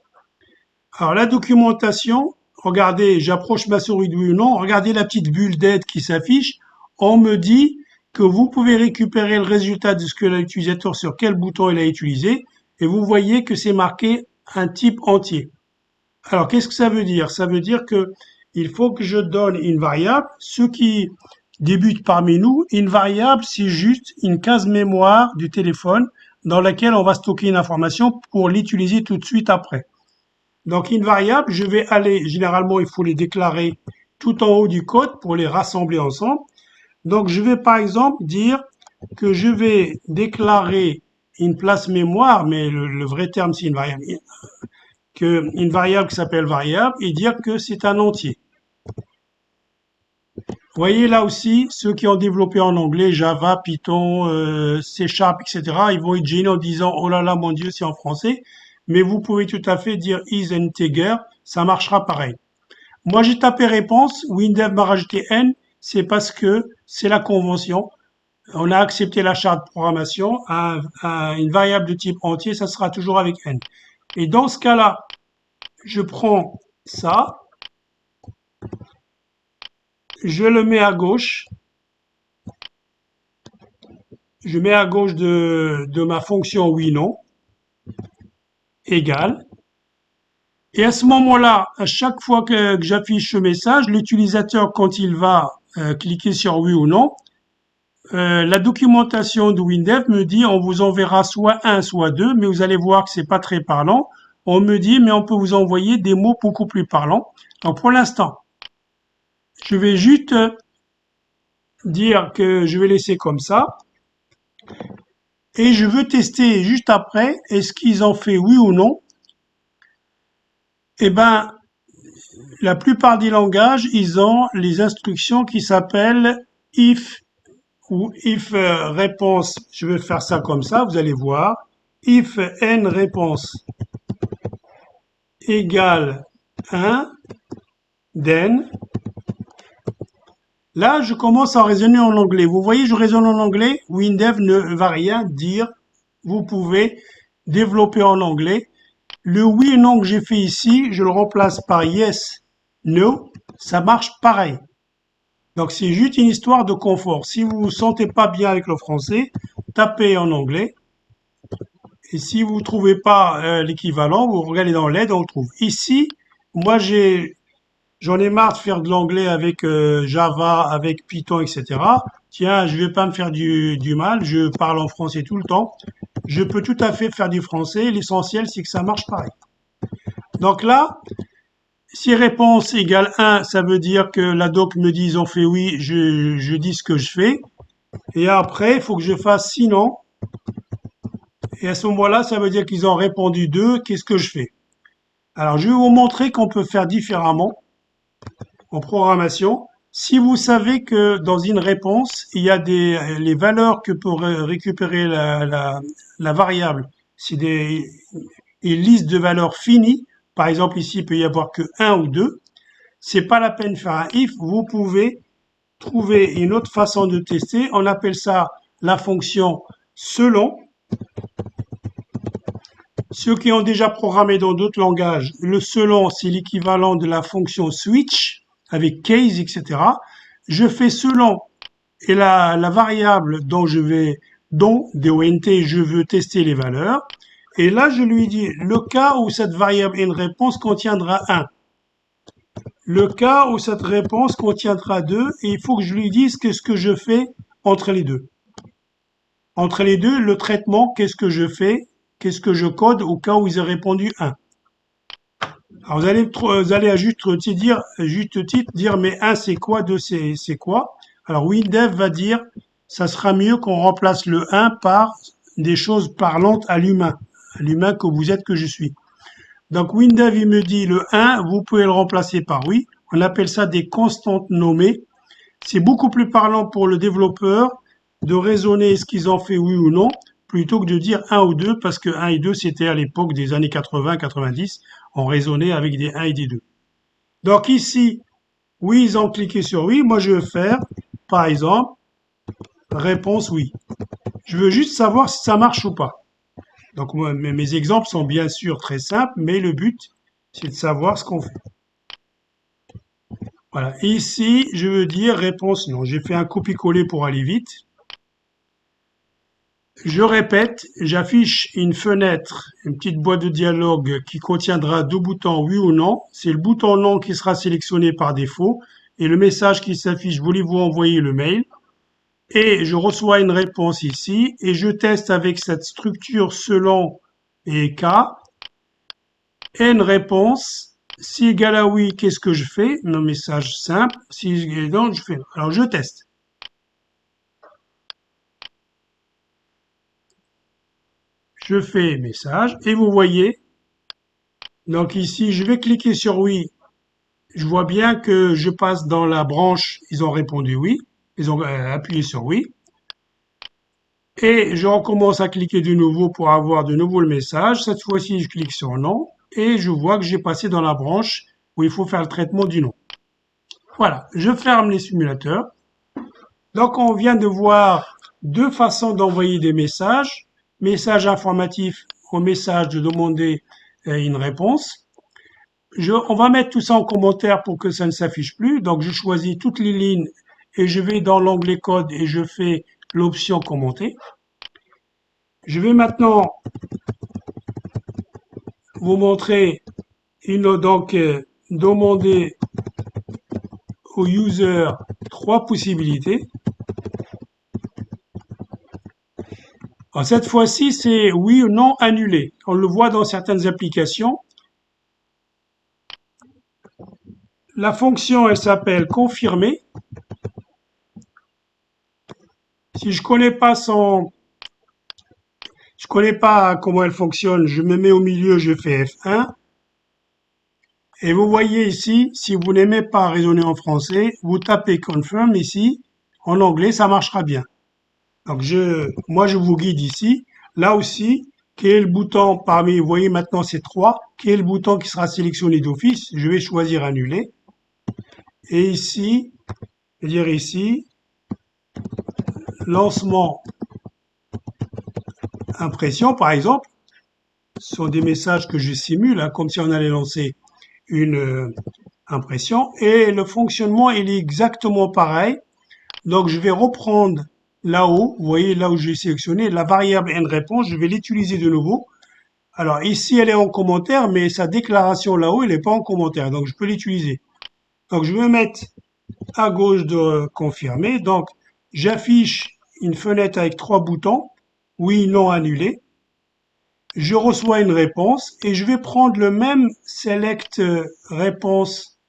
Alors la documentation, regardez, j'approche ma souris de oui ou non. Regardez la petite bulle d'aide qui s'affiche. On me dit que vous pouvez récupérer le résultat de ce que l'utilisateur sur quel bouton il a utilisé. Et vous voyez que c'est marqué un type entier. Alors qu'est-ce que ça veut dire? Ça veut dire que il faut que je donne une variable. Ceux qui débutent parmi nous, une variable, c'est juste une case mémoire du téléphone dans laquelle on va stocker une information pour l'utiliser tout de suite après. Donc une variable, je vais aller, généralement il faut les déclarer tout en haut du code pour les rassembler ensemble. Donc je vais par exemple dire que je vais déclarer une place mémoire, mais le vrai terme c'est une variable, une variable qui s'appelle variable et dire que c'est un entier. Vous voyez là aussi, ceux qui ont développé en anglais, Java, Python, C Sharp, etc., ils vont être gênés en disant, oh là là, mon Dieu, c'est en français. Mais vous pouvez tout à fait dire is integer, ça marchera pareil. Moi, j'ai tapé réponse, Windev m'a rajouté n, c'est parce que c'est la convention. On a accepté la charte de programmation, une variable de type entier, ça sera toujours avec n. Et dans ce cas-là, je prends ça, je le mets à gauche, je mets à gauche de ma fonction oui-non, égale. Et à ce moment-là, à chaque fois que j'affiche ce message, l'utilisateur, quand il va cliquer sur oui ou non, la documentation de Windev me dit on vous enverra soit un, soit deux, mais vous allez voir que c'est pas très parlant. On me dit mais on peut vous envoyer des mots beaucoup plus parlants. Donc pour l'instant, je vais juste dire que je vais laisser comme ça. Et je veux tester juste après, est-ce qu'ils ont fait oui ou non? Eh ben, la plupart des langages, ils ont les instructions qui s'appellent if ou if réponse. Je vais faire ça comme ça, vous allez voir. If n réponse égale 1, then. Là, je commence à raisonner en anglais. Vous voyez, je raisonne en anglais. Windev ne va rien dire. Vous pouvez développer en anglais. Le oui et non que j'ai fait ici, je le remplace par yes, no. Ça marche pareil. Donc, c'est juste une histoire de confort. Si vous vous sentez pas bien avec le français, tapez en anglais. Et si vous trouvez pas l'équivalent, vous regardez dans l'aide, on le trouve. Ici, moi, j'en ai marre de faire de l'anglais avec Java, avec Python, etc. Tiens, je vais pas me faire du mal, je parle en français tout le temps. Je peux tout à fait faire du français, l'essentiel c'est que ça marche pareil. Donc là, si réponse égale 1, ça veut dire que la doc me dit ils ont fait oui, je dis ce que je fais. Et après, il faut que je fasse sinon. Et à ce moment-là, ça veut dire qu'ils ont répondu 2, qu'est-ce que je fais? Alors, je vais vous montrer qu'on peut faire différemment en programmation. Si vous savez que dans une réponse, il y a les valeurs que peut récupérer la variable, c'est une liste de valeurs finies. Par exemple, ici, il peut y avoir que 1 ou 2. C'est pas la peine de faire un if. Vous pouvez trouver une autre façon de tester. On appelle ça la fonction selon. Ceux qui ont déjà programmé dans d'autres langages, le selon, c'est l'équivalent de la fonction switch avec case, etc. Je fais selon et la variable dont DONT, je veux tester les valeurs. Et là, je lui dis, le cas où cette variable InRéponse contiendra 1. Le cas où cette réponse contiendra 2, et il faut que je lui dise qu'est-ce que je fais entre les deux. Entre les deux, le traitement, qu'est-ce que je fais, qu'est-ce que je code au cas où ils aient répondu 1. Alors vous allez à juste titre dire mais 1 c'est quoi, 2 c'est quoi. Alors WinDev va dire ça sera mieux qu'on remplace le 1 par des choses parlantes à l'humain que vous êtes, que je suis. Donc WinDev il me dit le 1, vous pouvez le remplacer par oui. On appelle ça des constantes nommées. C'est beaucoup plus parlant pour le développeur de raisonner est-ce qu'ils ont fait oui ou non, plutôt que de dire 1 ou 2, parce que 1 et 2, c'était à l'époque des années 80-90, on raisonnait avec des 1 et des 2. Donc ici, oui, ils ont cliqué sur oui, moi je vais faire, par exemple, réponse oui. Je veux juste savoir si ça marche ou pas. Donc moi, mes exemples sont bien sûr très simples, mais le but, c'est de savoir ce qu'on fait. Voilà. Ici, je veux dire réponse non. J'ai fait un copier-coller pour aller vite. Je répète, j'affiche une fenêtre, une petite boîte de dialogue qui contiendra deux boutons oui ou non. C'est le bouton non qui sera sélectionné par défaut et le message qui s'affiche, voulez-vous envoyer le mail? Et je reçois une réponse ici et je teste avec cette structure selon et cas et une réponse. Si égale à oui, qu'est-ce que je fais? Un message simple. Si égale à non, je fais non. Alors je teste. Je fais message et vous voyez, donc ici je vais cliquer sur oui. Je vois bien que je passe dans la branche, ils ont répondu oui, ils ont appuyé sur oui. Et je recommence à cliquer de nouveau pour avoir de nouveau le message. Cette fois-ci, je clique sur non et je vois que j'ai passé dans la branche où il faut faire le traitement du non. Voilà, je ferme les simulateurs. Donc on vient de voir deux façons d'envoyer des messages. Message informatif au message de demander une réponse. On va mettre tout ça en commentaire pour que ça ne s'affiche plus. Donc je choisis toutes les lignes et je vais dans l'onglet code et je fais l'option commenter. Je vais maintenant vous montrer demander au user trois possibilités. Alors, cette fois-ci, c'est oui ou non annulé. On le voit dans certaines applications. La fonction, elle s'appelle confirmer. Si je connais pas comment elle fonctionne, je me mets au milieu, je fais F1. Et vous voyez ici, si vous n'aimez pas raisonner en français, vous tapez confirm ici. En anglais, ça marchera bien. Donc moi je vous guide ici. Là aussi, quel est le bouton parmi, vous voyez maintenant c'est 3, quel est le bouton qui sera sélectionné d'office? Je vais choisir annuler. Et ici, dire ici, lancement impression par exemple, ce sont des messages que je simule, hein, comme si on allait lancer une impression. Et le fonctionnement, il est exactement pareil. Donc je vais reprendre là-haut, vous voyez là où j'ai sélectionné la variable InRéponse, je vais l'utiliser de nouveau. Alors ici elle est en commentaire, mais sa déclaration là-haut, elle n'est pas en commentaire, donc je peux l'utiliser. Donc je vais mettre à gauche de confirmer, donc j'affiche une fenêtre avec trois boutons, oui, non, annulé. Je reçois une réponse et je vais prendre le même select réponse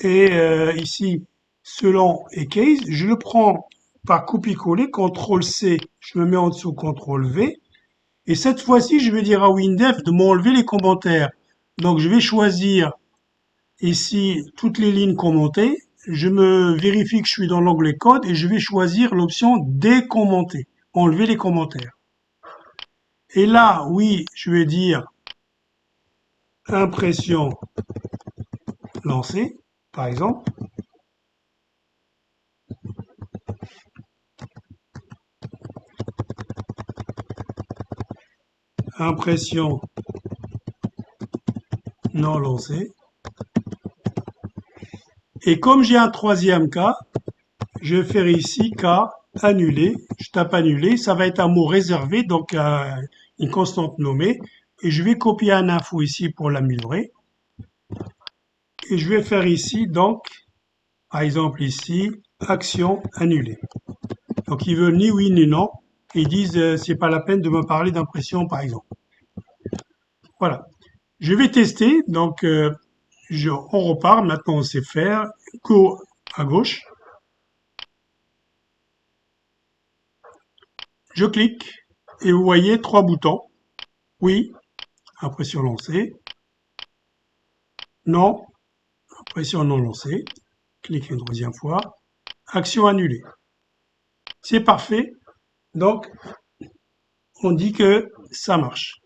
et ici selon et case, je le prends par copier-coller, CTRL-C, je me mets en dessous, CTRL-V. Et cette fois-ci, je vais dire à WinDev de m'enlever les commentaires. Donc, je vais choisir ici toutes les lignes commentées. Je me vérifie que je suis dans l'onglet code et je vais choisir l'option décommenter, enlever les commentaires. Et là, oui, je vais dire impression lancée, par exemple. Impression non lancée. Et comme j'ai un troisième cas, je vais faire ici cas annulé. Je tape annulé. Ça va être un mot réservé, donc une constante nommée, et je vais copier un info ici pour l'améliorer. Et je vais faire ici, donc, par exemple ici, action annulée. Donc ils veulent ni oui ni non. Et ils disent c'est pas la peine de me parler d'impression par exemple. Voilà. Je vais tester. Donc on repart. Maintenant on sait faire. Go à gauche. Je clique et vous voyez trois boutons. Oui, impression lancée. Non, impression non lancée. Cliquez une deuxième fois. Action annulée. C'est parfait. Donc on dit que ça marche.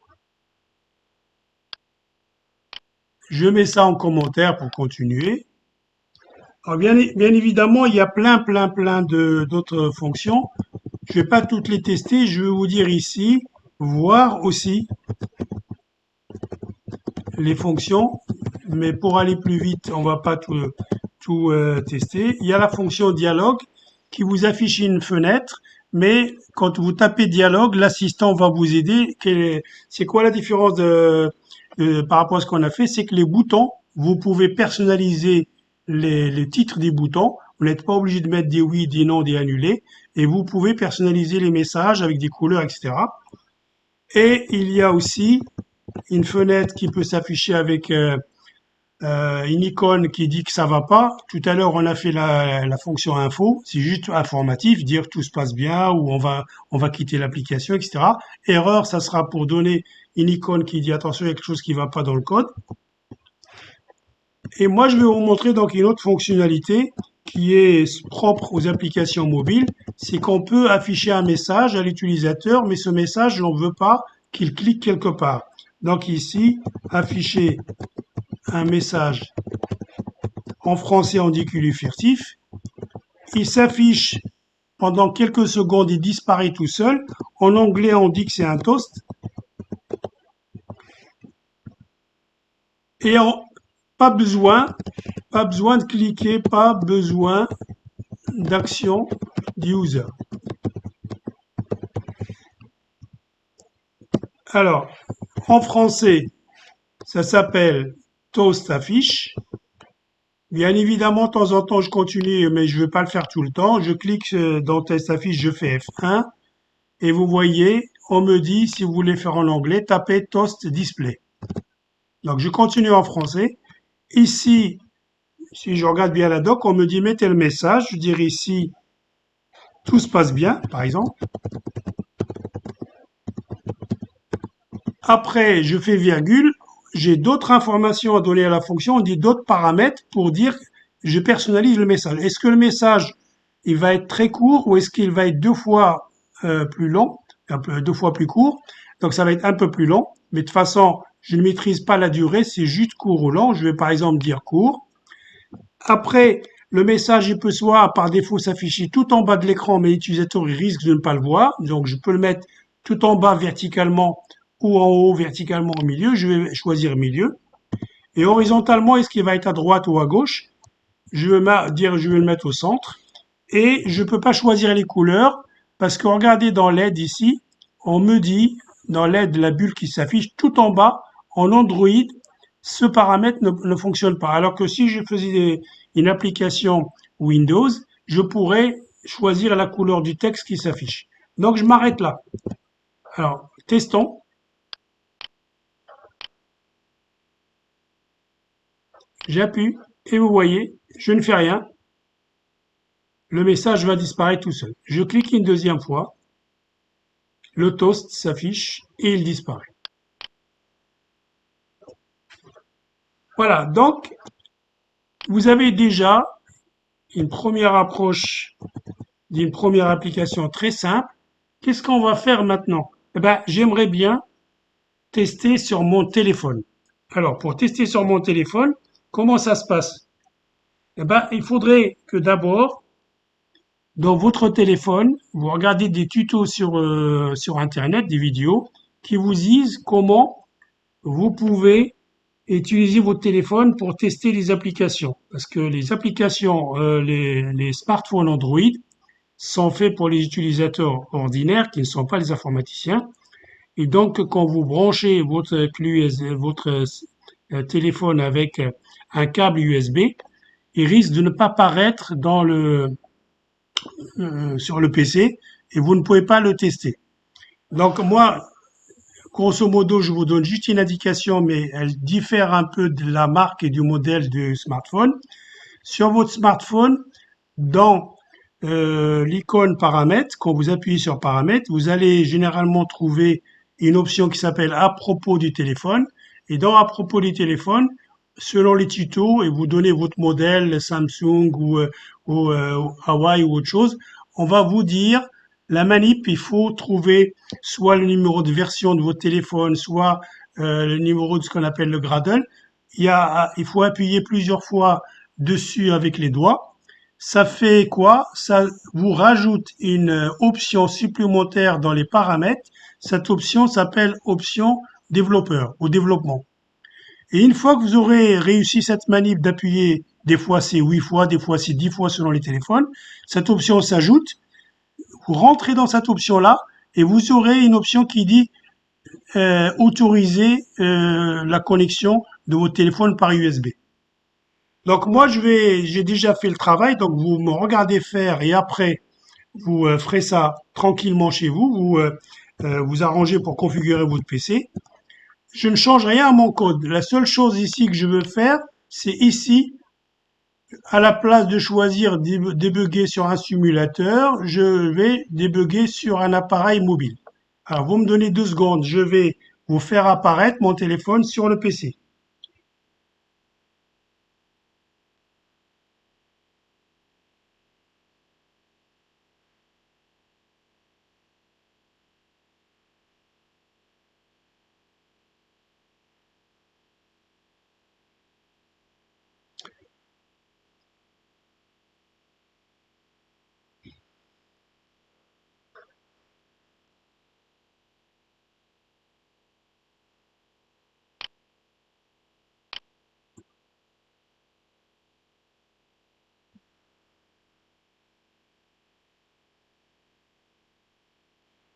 Je mets ça en commentaire pour continuer. Alors bien évidemment, il y a plein d'autres fonctions. Je vais pas toutes les tester. Je vais vous dire ici, voir aussi les fonctions. Mais pour aller plus vite, on va pas tout tester. Il y a la fonction dialogue qui vous affiche une fenêtre. Mais quand vous tapez dialogue, l'assistant va vous aider. C'est quoi la différence par rapport à ce qu'on a fait? C'est que les boutons, vous pouvez personnaliser les titres des boutons. Vous n'êtes pas obligé de mettre des oui, des non, des annulés. Et vous pouvez personnaliser les messages avec des couleurs, etc. Et il y a aussi une fenêtre qui peut s'afficher avec une icône qui dit que ça va pas. Tout à l'heure, on a fait la fonction info. C'est juste informatif, dire tout se passe bien ou on va quitter l'application, etc. Erreur, ça sera pour donner une icône qui dit attention, il y a quelque chose qui va pas dans le code. Et moi, je vais vous montrer donc une autre fonctionnalité qui est propre aux applications mobiles. C'est qu'on peut afficher un message à l'utilisateur, mais ce message, on ne veut pas qu'il clique quelque part. Donc ici, afficher un message en français, on dit qu'il est furtif. Il s'affiche pendant quelques secondes, il disparaît tout seul. En anglais, on dit que c'est un toast. Et pas besoin de cliquer, pas besoin d'action du user. Alors, en français, ça s'appelle toast affiche. Bien évidemment, de temps en temps, je continue, mais je ne vais pas le faire tout le temps. Je clique dans test affiche, je fais F1. Et vous voyez, on me dit, si vous voulez faire en anglais, tapez toast display. Donc, je continue en français. Ici, si je regarde bien la doc, on me dit, mettez le message. Je dirais ici, tout se passe bien, par exemple. Après, je fais virgule. J'ai d'autres informations à donner à la fonction. On dit d'autres paramètres pour dire, je personnalise le message. Est-ce que le message, il va être très court ou est-ce qu'il va être deux fois plus long, deux fois plus court? Donc, ça va être un peu plus long. Mais de toute façon, je ne maîtrise pas la durée. C'est juste court ou long. Je vais par exemple dire court. Après, le message, il peut soit par défaut s'afficher tout en bas de l'écran, mais l'utilisateur il risque de ne pas le voir. Donc, je peux le mettre tout en bas verticalement ou en haut verticalement au milieu. Je vais choisir milieu. Et horizontalement, est-ce qu'il va être à droite ou à gauche? Je vais le mettre au centre. Et je ne peux pas choisir les couleurs parce que regardez dans l'aide ici, on me dit dans l'aide la bulle qui s'affiche tout en bas en Android, ce paramètre ne fonctionne pas. Alors que si je faisais une application Windows, je pourrais choisir la couleur du texte qui s'affiche. Donc je m'arrête là. Alors, testons. J'appuie et vous voyez, je ne fais rien. Le message va disparaître tout seul. Je clique une deuxième fois. Le toast s'affiche et il disparaît. Voilà, donc vous avez déjà une première approche d'une première application très simple. Qu'est-ce qu'on va faire maintenant? Eh ben, j'aimerais bien tester sur mon téléphone. Alors, pour tester sur mon téléphone, comment ça se passe? Eh ben, il faudrait que d'abord, dans votre téléphone, vous regardez des tutos sur Internet, des vidéos, qui vous disent comment vous pouvez utiliser votre téléphone pour tester les applications. Parce que les applications, les smartphones Android sont faits pour les utilisateurs ordinaires qui ne sont pas les informaticiens. Et donc, quand vous branchez votre clé votre téléphone avec un câble USB, il risque de ne pas paraître sur le PC et vous ne pouvez pas le tester. Donc moi, grosso modo, je vous donne juste une indication, mais elle diffère un peu de la marque et du modèle du smartphone. Sur votre smartphone, dans l'icône paramètres, quand vous appuyez sur paramètres, vous allez généralement trouver une option qui s'appelle à propos du téléphone. Et dans à propos du téléphone, selon les tutos, et vous donnez votre modèle Samsung ou Huawei ou autre chose, on va vous dire la manip, il faut trouver soit le numéro de version de votre téléphone, soit le numéro de ce qu'on appelle le Gradle. Il faut appuyer plusieurs fois dessus avec les doigts. Ça fait quoi? Ça vous rajoute une option supplémentaire dans les paramètres. Cette option s'appelle option développeur ou développement. Et une fois que vous aurez réussi cette manip d'appuyer, des fois c'est 8 fois, des fois c'est 10 fois selon les téléphones, cette option s'ajoute. Vous rentrez dans cette option-là et vous aurez une option qui dit autoriser la connexion de votre téléphone par USB. Donc moi j'ai déjà fait le travail, donc vous me regardez faire et après vous ferez ça tranquillement chez vous, vous arrangez pour configurer votre PC. Je ne change rien à mon code. La seule chose ici que je veux faire, c'est ici, à la place de choisir débugger sur un simulateur, je vais débugger sur un appareil mobile. Alors vous me donnez 2 secondes, je vais vous faire apparaître mon téléphone sur le PC.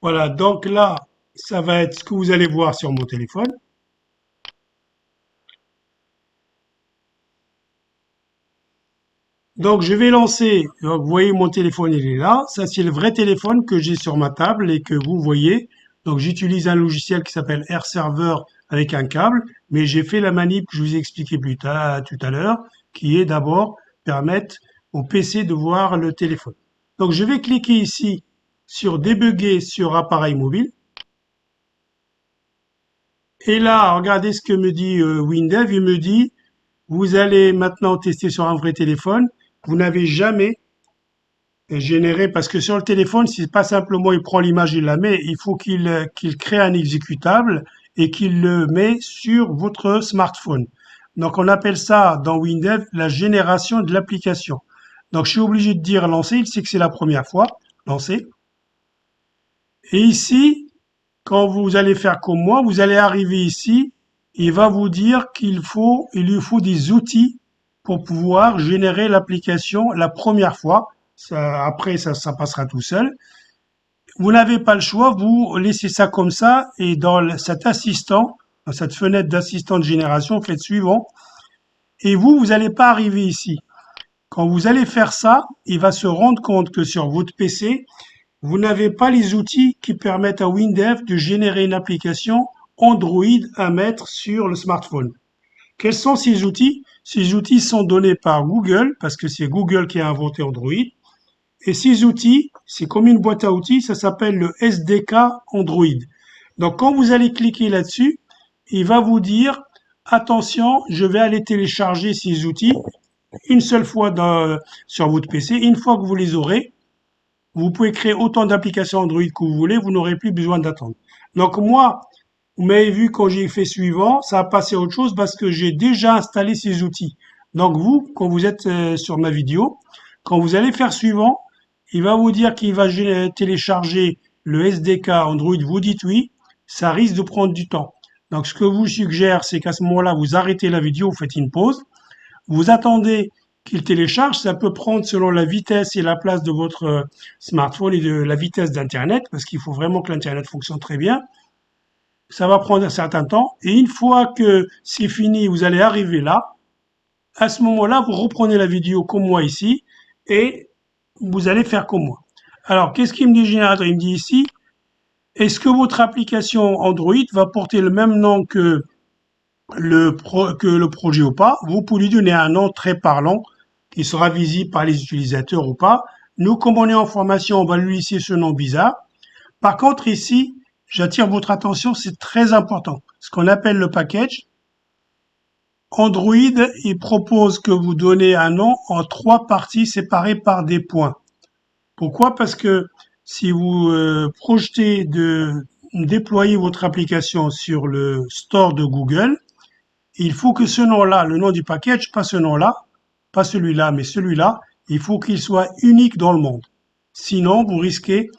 Voilà, donc là, ça va être ce que vous allez voir sur mon téléphone. Donc je vais lancer, donc, vous voyez mon téléphone il est là, ça c'est le vrai téléphone que j'ai sur ma table et que vous voyez. Donc j'utilise un logiciel qui s'appelle Air Server avec un câble, mais j'ai fait la manip que je vous ai expliqué plus tard, tout à l'heure, qui est d'abord permettre au PC de voir le téléphone. Donc je vais cliquer ici sur débugger sur appareil mobile. Et là, regardez ce que me dit Windev, il me dit vous allez maintenant tester sur un vrai téléphone. Vous n'avez jamais généré, parce que sur le téléphone, c'est pas simplement il prend l'image, il la met, il faut qu'il crée un exécutable et qu'il le met sur votre smartphone. Donc on appelle ça dans Windev la génération de l'application. Donc je suis obligé de dire lancer, il sait que c'est la première fois, lancer. Et ici, quand vous allez faire comme moi, vous allez arriver ici, il va vous dire il lui faut des outils pour pouvoir générer l'application la première fois. Après, ça passera tout seul. Vous n'avez pas le choix, vous laissez ça comme ça et dans cet assistant, dans cette fenêtre d'assistant de génération, faites suivant. Et vous n'allez pas arriver ici. Quand vous allez faire ça, il va se rendre compte que sur votre PC, vous n'avez pas les outils qui permettent à Windev de générer une application Android à mettre sur le smartphone. Quels sont ces outils? Ces outils sont donnés par Google, parce que c'est Google qui a inventé Android. Et ces outils, c'est comme une boîte à outils, ça s'appelle le SDK Android. Donc quand vous allez cliquer là-dessus, il va vous dire, attention, je vais aller télécharger ces outils une seule fois sur votre PC. Une fois que vous les aurez, vous pouvez créer autant d'applications Android que vous voulez, vous n'aurez plus besoin d'attendre. Donc moi, vous m'avez vu quand j'ai fait suivant, ça a passé à autre chose parce que j'ai déjà installé ces outils. Donc vous, quand vous êtes sur ma vidéo, quand vous allez faire suivant, il va vous dire qu'il va télécharger le SDK Android, vous dites oui, ça risque de prendre du temps. Donc ce que je vous suggère, c'est qu'à ce moment-là, vous arrêtez la vidéo, vous faites une pause, vous attendez qu'il télécharge, ça peut prendre selon la vitesse et la place de votre smartphone et de la vitesse d'Internet, parce qu'il faut vraiment que l'Internet fonctionne très bien. Ça va prendre un certain temps. Et une fois que c'est fini, vous allez arriver là. À ce moment-là, vous reprenez la vidéo comme moi ici et vous allez faire comme moi. Alors, qu'est-ce qu'il me dit le générateur? Il me dit ici, est-ce que votre application Android va porter le même nom que que le projet ou pas? Vous pouvez lui donner un nom très parlant qui sera visible par les utilisateurs ou pas. Nous, comme on est en formation, on va lui laisser ce nom bizarre. Par contre, ici, j'attire votre attention, c'est très important. Ce qu'on appelle le package. Android, il propose que vous donnez un nom en 3 parties séparées par des points. Pourquoi? Parce que si vous projetez de déployer votre application sur le store de Google, il faut que ce nom-là, le nom du package, pas ce nom-là, pas celui-là, mais celui-là, il faut qu'il soit unique dans le monde. Sinon, vous risquez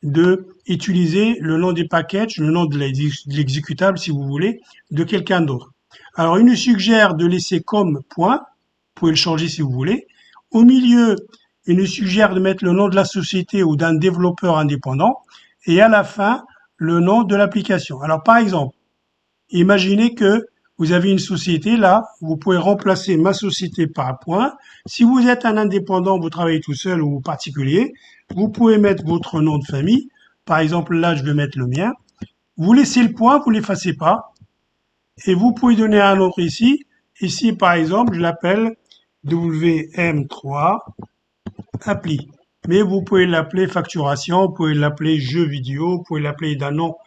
de utiliser le nom du package, le nom de l'exécutable, si vous voulez, de quelqu'un d'autre. Alors, il nous suggère de laisser comme point, vous pouvez le changer si vous voulez. Au milieu, il nous suggère de mettre le nom de la société ou d'un développeur indépendant. Et à la fin, le nom de l'application. Alors, par exemple, imaginez que vous avez une société là, vous pouvez remplacer ma société par un point. Si vous êtes un indépendant, vous travaillez tout seul ou particulier, vous pouvez mettre votre nom de famille. Par exemple, là, je vais mettre le mien. Vous laissez le point, vous l'effacez pas. Et vous pouvez donner un autre ici. Ici, par exemple, je l'appelle WM3 appli. Mais vous pouvez l'appeler facturation, vous pouvez l'appeler jeu vidéo, vous pouvez l'appeler d'un nom.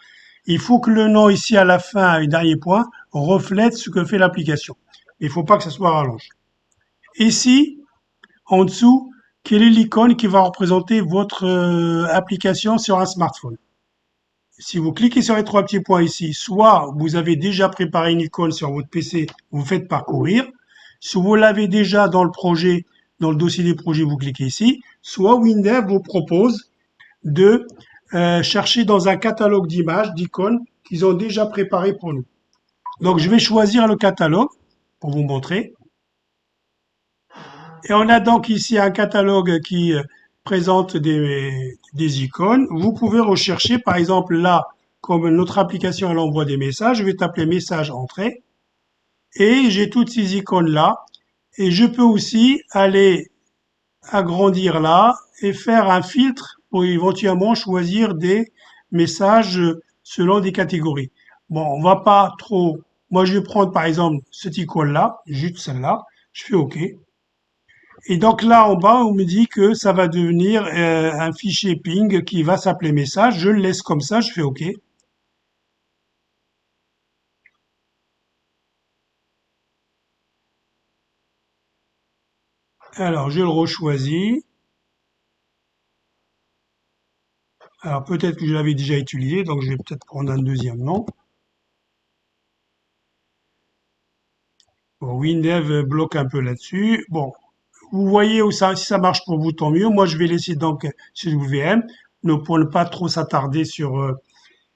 Il faut que le nom ici à la fin, le dernier point, reflète ce que fait l'application. Il ne faut pas que ce soit rallonge. Ici, en dessous, quelle est l'icône qui va représenter votre application sur un smartphone? Si vous cliquez sur les 3 petits points ici, soit vous avez déjà préparé une icône sur votre PC, vous faites parcourir, soit vous l'avez déjà dans le projet, dans le dossier des projets, vous cliquez ici, soit Windev vous propose de chercher dans un catalogue d'images, d'icônes qu'ils ont déjà préparé pour nous. Donc je vais choisir le catalogue pour vous montrer. Et on a donc ici un catalogue qui présente des icônes. Vous pouvez rechercher, par exemple là, comme notre application elle envoie des messages, je vais taper message entrée. Et j'ai toutes ces icônes-là. Et je peux aussi aller agrandir là et faire un filtre pour éventuellement choisir des messages selon des catégories. Bon, on va pas trop. Moi, je vais prendre par exemple cette icône-là, juste celle-là. Je fais OK. Et donc là en bas, on me dit que ça va devenir un fichier ping qui va s'appeler message. Je le laisse comme ça, je fais OK. Alors, je le rechoisis. Alors, peut-être que je l'avais déjà utilisé, donc je vais peut-être prendre un deuxième nom. Bon, Windev bloque un peu là-dessus. Bon, vous voyez où ça, si ça marche pour vous, tant mieux. Moi, je vais laisser donc chez WM, pour ne pas trop s'attarder sur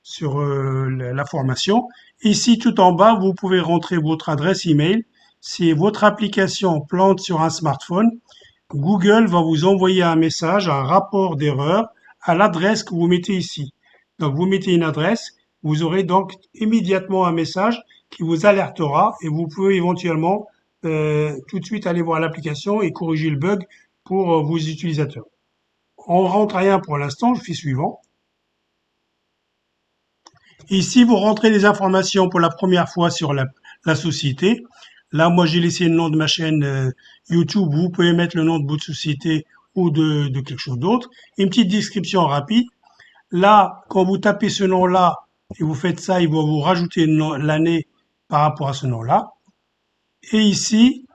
la formation. Ici, tout en bas, vous pouvez rentrer votre adresse email. Si votre application plante sur un smartphone, Google va vous envoyer un message, un rapport d'erreur à l'adresse que vous mettez ici. Donc, vous mettez une adresse, vous aurez donc immédiatement un message qui vous alertera et vous pouvez éventuellement tout de suite aller voir l'application et corriger le bug pour vos utilisateurs. On rentre rien pour l'instant, je fais suivant. Ici, vous rentrez les informations pour la première fois sur la société. Là, moi, j'ai laissé le nom de ma chaîne YouTube. Vous pouvez mettre le nom de votre société ou de quelque chose d'autre. Une petite description rapide. Là, quand vous tapez ce nom-là et vous faites ça, il va vous rajouter l'année par rapport à ce nom-là. Et ici,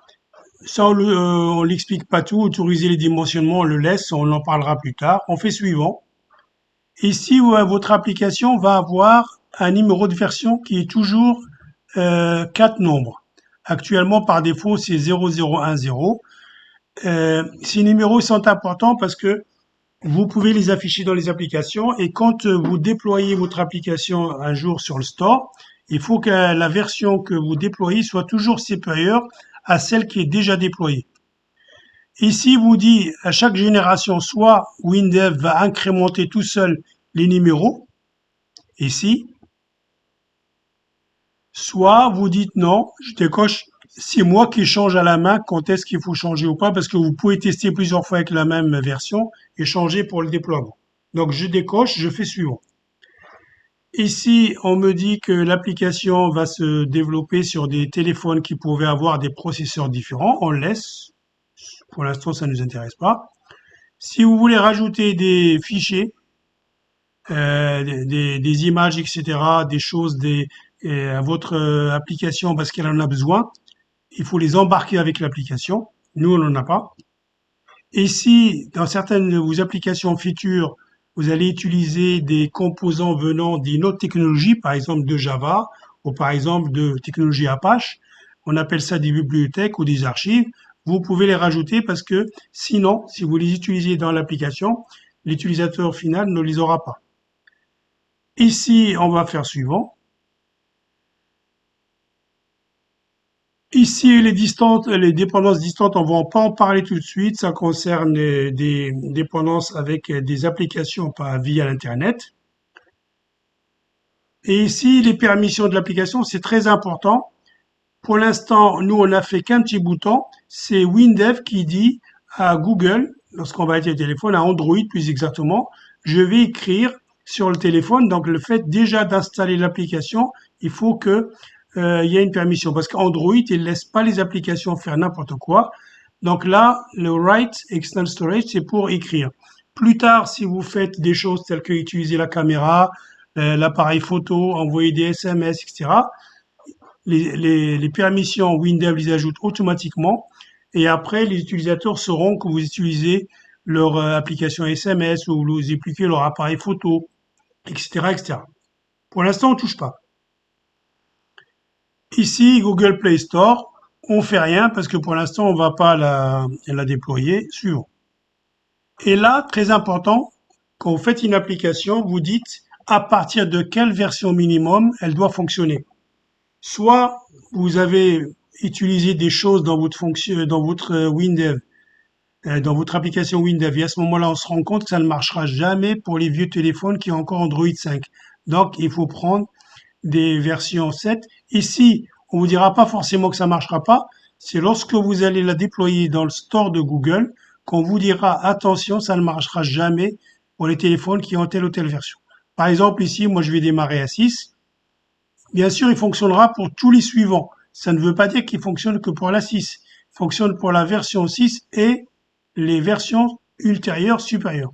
ça, on l'explique pas tout. Autoriser les dimensionnements, on le laisse, on en parlera plus tard. On fait suivant. Ici, votre application va avoir un numéro de version qui est toujours 4 nombres. Actuellement, par défaut, c'est 0010. Ces numéros sont importants parce que vous pouvez les afficher dans les applications et quand vous déployez votre application un jour sur le store, il faut que la version que vous déployez soit toujours supérieure à celle qui est déjà déployée. Ici, vous dit à chaque génération, soit Windev va incrémenter tout seul les numéros, ici, Soit vous dites non, je décoche, c'est moi qui change à la main quand est-ce qu'il faut changer ou pas, parce que vous pouvez tester plusieurs fois avec la même version et changer pour le déploiement. Donc je décoche, je fais suivant. Ici, on me dit que l'application va se développer sur des téléphones qui pouvaient avoir des processeurs différents. On laisse. Pour l'instant, ça ne nous intéresse pas. Si vous voulez rajouter des fichiers, des images, etc., des choses à votre application parce qu'elle en a besoin, il faut les embarquer avec l'application. Nous, on n'en a pas. Et si dans certaines de vos applications futures, vous allez utiliser des composants venant d'une autre technologie, par exemple de Java ou par exemple de technologie Apache, on appelle ça des bibliothèques ou des archives, vous pouvez les rajouter parce que sinon, si vous les utilisez dans l'application, l'utilisateur final ne les aura pas. Ici, on va faire suivant. Ici, les dépendances distantes, on va pas en parler tout de suite. Ça concerne des dépendances avec des applications pas via l'Internet. Et ici, les permissions de l'application, c'est très important. Pour l'instant, nous, on n'a fait qu'un petit bouton. C'est WinDev qui dit à Google, lorsqu'on va être au téléphone, à Android plus exactement, je vais écrire sur le téléphone. Donc, le fait déjà d'installer l'application, il faut que il y ait une permission. Parce qu'Android, il laisse pas les applications faire n'importe quoi. Donc là, le Write External Storage, c'est pour écrire. Plus tard, si vous faites des choses telles que utiliser la caméra, l'appareil photo, envoyer des SMS, etc., les permissions Windows les ajoutent automatiquement et après les utilisateurs sauront que vous utilisez leur application SMS ou vous appliquez leur appareil photo, etc., etc. Pour l'instant, on touche pas. Ici, Google Play Store, on fait rien parce que pour l'instant, on va pas la déployer. Suivant. Et là, très important, quand vous faites une application, vous dites à partir de quelle version minimum elle doit fonctionner. Soit vous avez utilisé des choses dans votre fonction, dans votre Windev, dans votre application Windev, et à ce moment-là, on se rend compte que ça ne marchera jamais pour les vieux téléphones qui ont encore Android 5. Donc, il faut prendre des versions 7. Ici, on vous dira pas forcément que ça marchera pas. C'est lorsque vous allez la déployer dans le store de Google qu'on vous dira attention, ça ne marchera jamais pour les téléphones qui ont telle ou telle version. Par exemple, ici, moi, je vais démarrer à 6. Bien sûr, il fonctionnera pour tous les suivants. Ça ne veut pas dire qu'il fonctionne que pour la 6. Il fonctionne pour la version 6 et les versions ultérieures, supérieures.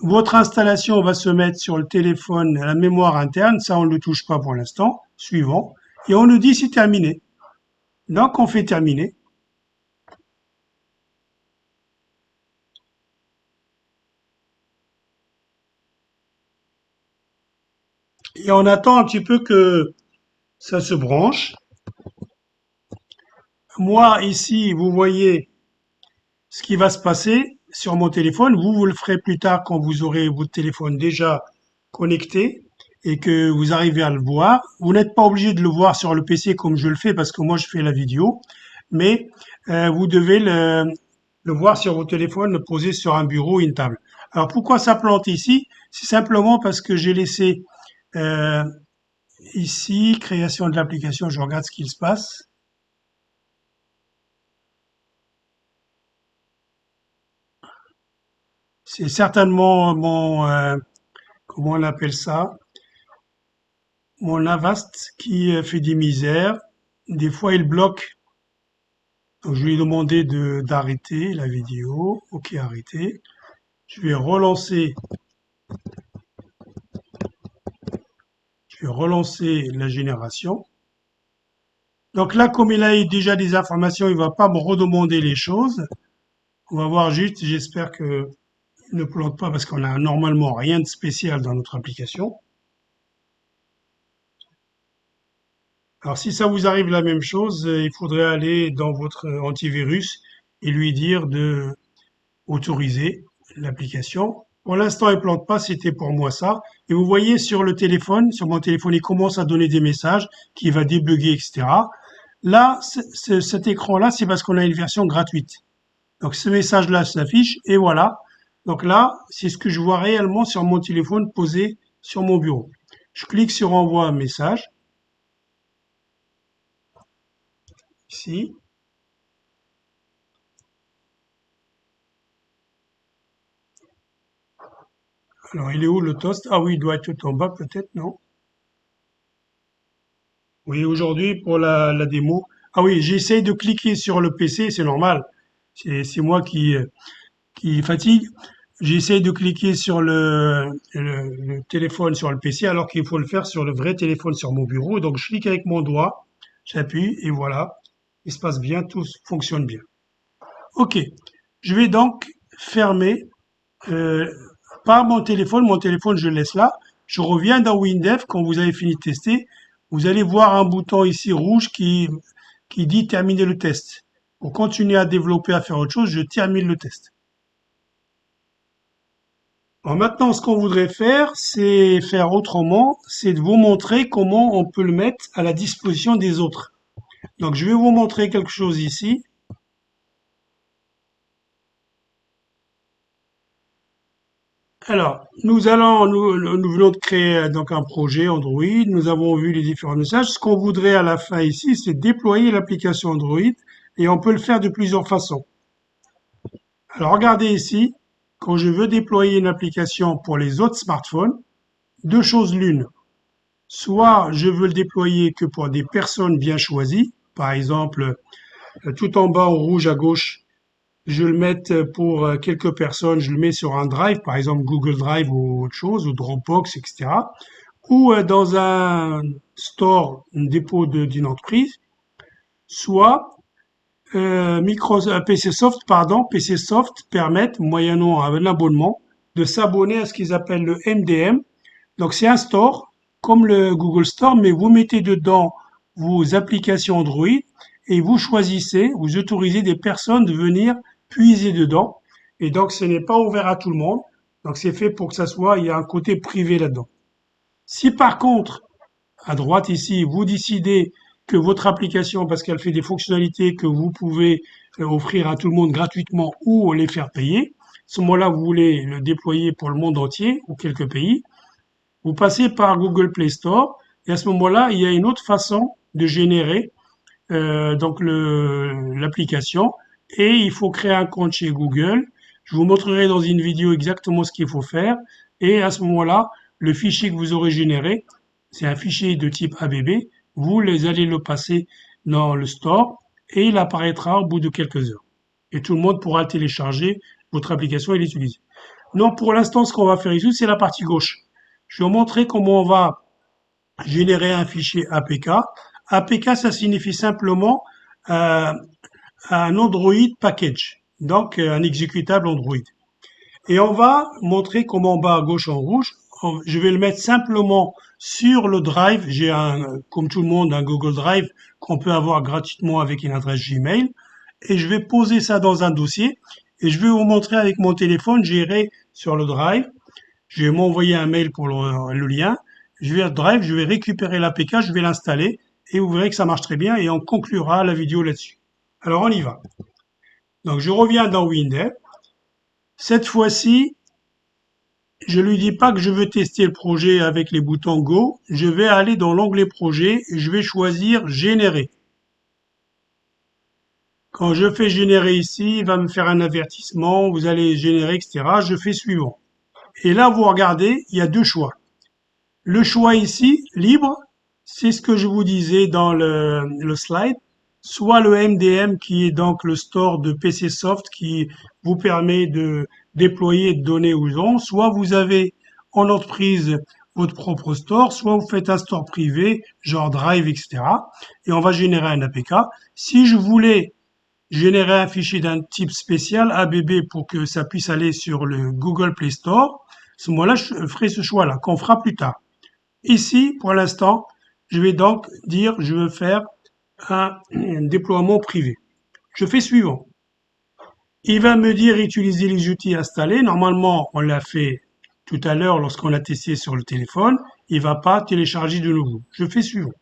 Votre installation va se mettre sur le téléphone, la mémoire interne. Ça, on ne le touche pas pour l'instant. Suivant. Et on nous dit c'est terminé. Donc, on fait terminer. Et on attend un petit peu que ça se branche. Moi, ici, vous voyez ce qui va se passer sur mon téléphone. Vous le ferez plus tard quand vous aurez votre téléphone déjà connecté et que vous arrivez à le voir. Vous n'êtes pas obligé de le voir sur le PC comme je le fais parce que moi je fais la vidéo, mais vous devez le voir sur votre téléphone posé sur un bureau ou une table. Alors pourquoi ça plante ici? C'est simplement parce que j'ai laissé euh, ici création de l'application. Je regarde ce qu'il se passe. C'est certainement mon comment on appelle ça? Mon Avast qui fait des misères. Des fois, il bloque. Donc, je lui ai demandé d'arrêter la vidéo. Ok, arrêter. Je vais relancer. Je vais relancer la génération. Donc là, comme il a eu déjà des informations, il va pas me redemander les choses. On va voir juste. J'espère que il ne plante pas parce qu'on a normalement rien de spécial dans notre application. Alors, si ça vous arrive la même chose, il faudrait aller dans votre antivirus et lui dire de autoriser l'application. Pour l'instant, elle plante pas, c'était pour moi ça. Et vous voyez sur le téléphone, sur mon téléphone, il commence à donner des messages qui va débugger, etc. Là, cet écran-là, c'est parce qu'on a une version gratuite. Donc, ce message-là s'affiche et voilà. Donc là, c'est ce que je vois réellement sur mon téléphone posé sur mon bureau. Je clique sur envoi un message. ici. Alors, il est où le toast? Ah oui, il doit être tout en bas peut-être, non? Oui, aujourd'hui, pour la démo. Ah oui, j'essaye de cliquer sur le PC, c'est normal. C'est moi qui fatigue. J'essaye de cliquer sur le téléphone sur le PC alors qu'il faut le faire sur le vrai téléphone sur mon bureau. Donc, je clique avec mon doigt, j'appuie et voilà. Il se passe bien, tout fonctionne bien. OK. Je vais donc fermer euh, pas mon téléphone je le laisse là. Je reviens dans WinDev quand vous avez fini de tester. Vous allez voir un bouton ici rouge qui dit terminer le test. Pour continuer à développer, à faire autre chose, je termine le test. Alors maintenant, ce qu'on voudrait faire, c'est faire autrement, c'est de vous montrer comment on peut le mettre à la disposition des autres. Donc je vais vous montrer quelque chose ici. Alors, nous venons de créer donc un projet Android. Nous avons vu les différents messages. Ce qu'on voudrait à la fin ici, c'est déployer l'application Android et on peut le faire de plusieurs façons. Alors, regardez ici, quand je veux déployer une application pour les autres smartphones, deux choses l'une. Soit je veux le déployer que pour des personnes bien choisies, par exemple, tout en bas en rouge à gauche, je le mette pour quelques personnes, je le mets sur un drive, par exemple Google Drive ou autre chose, ou Dropbox, etc. Ou dans un store, un dépôt d'une entreprise, soit PC Soft, PC Soft permettent, moyennant un abonnement, de s'abonner à ce qu'ils appellent le MDM. Donc c'est un store, comme le Google Store, mais vous mettez dedans vos applications Android et vous choisissez, vous autorisez des personnes de venir puiser dedans. Et donc ce n'est pas ouvert à tout le monde. Donc c'est fait pour que ça soit, il y a un côté privé là-dedans. Si par contre, à droite ici, vous décidez que votre application, parce qu'elle fait des fonctionnalités que vous pouvez offrir à tout le monde gratuitement ou les faire payer, à ce moment-là, vous voulez le déployer pour le monde entier ou quelques pays, vous passez par Google Play Store et à ce moment-là, il y a une autre façon de générer donc l'application et il faut créer un compte chez Google. Je vous montrerai dans une vidéo exactement ce qu'il faut faire et à ce moment-là, le fichier que vous aurez généré, c'est un fichier de type ABB, vous allez le passer dans le store et il apparaîtra au bout de quelques heures. Et tout le monde pourra télécharger votre application et l'utiliser. Non, pour l'instant, ce qu'on va faire ici, c'est la partie gauche. Je vais vous montrer comment on va générer un fichier APK. APK, ça signifie simplement euh, un Android package, donc un exécutable Android. Et on va montrer comment en bas à gauche en rouge, je vais le mettre simplement sur le Drive. J'ai comme tout le monde, un Google Drive qu'on peut avoir gratuitement avec une adresse Gmail. Et je vais poser ça dans un dossier et je vais vous montrer avec mon téléphone, j'irai sur le Drive. Je vais m'envoyer un mail pour le lien. Je vais à Drive, je vais récupérer l'APK, je vais l'installer et vous verrez que ça marche très bien et on conclura la vidéo là-dessus. Alors on y va. Donc je reviens dans Windows. Cette fois-ci, je lui dis pas que je veux tester le projet avec les boutons Go. Je vais aller dans l'onglet projet et je vais choisir générer. Quand je fais générer ici, il va me faire un avertissement, vous allez générer, etc. Je fais suivant. Et là, vous regardez, il y a deux choix. Le choix ici, libre, c'est ce que je vous disais dans le slide, soit le MDM qui est donc le store de PC Soft qui vous permet de déployer et de donner aux gens, soit vous avez en entreprise votre propre store, soit vous faites un store privé, genre Drive, etc. Et on va générer un APK. Si je voulais générer un fichier d'un type spécial, ABB, pour que ça puisse aller sur le Google Play Store, à ce moment-là, je ferai ce choix-là, qu'on fera plus tard. Ici, pour l'instant, je vais donc dire je veux faire un déploiement privé. Je fais suivant. Il va me dire utiliser les outils installés. Normalement, on l'a fait tout à l'heure lorsqu'on l'a testé sur le téléphone. Il va pas télécharger de nouveau. Je fais suivant.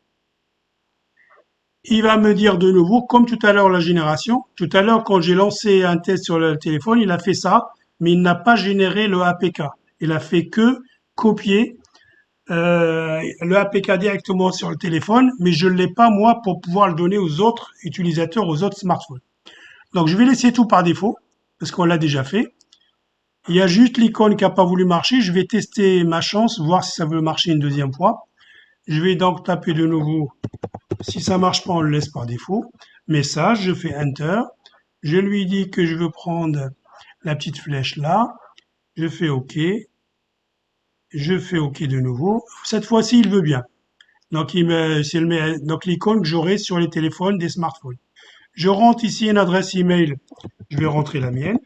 Il va me dire de nouveau, comme tout à l'heure la génération. Tout à l'heure, quand j'ai lancé un test sur le téléphone, il a fait ça, mais il n'a pas généré le APK. Il a fait que copier le APK directement sur le téléphone, mais je ne l'ai pas moi pour pouvoir le donner aux autres utilisateurs, aux autres smartphones. Donc je vais laisser tout par défaut, parce qu'on l'a déjà fait. Il y a juste l'icône qui n'a pas voulu marcher. Je vais tester ma chance, voir si ça veut marcher une deuxième fois. Je vais donc taper de nouveau. Si ça marche pas, on le laisse par défaut. Message, je fais Enter. Je lui dis que je veux prendre la petite flèche là. Je fais OK. Je fais OK de nouveau. Cette fois-ci, il veut bien. Donc, donc l'icône que j'aurai sur les téléphones des smartphones. Je rentre ici une adresse email. Je vais rentrer la mienne.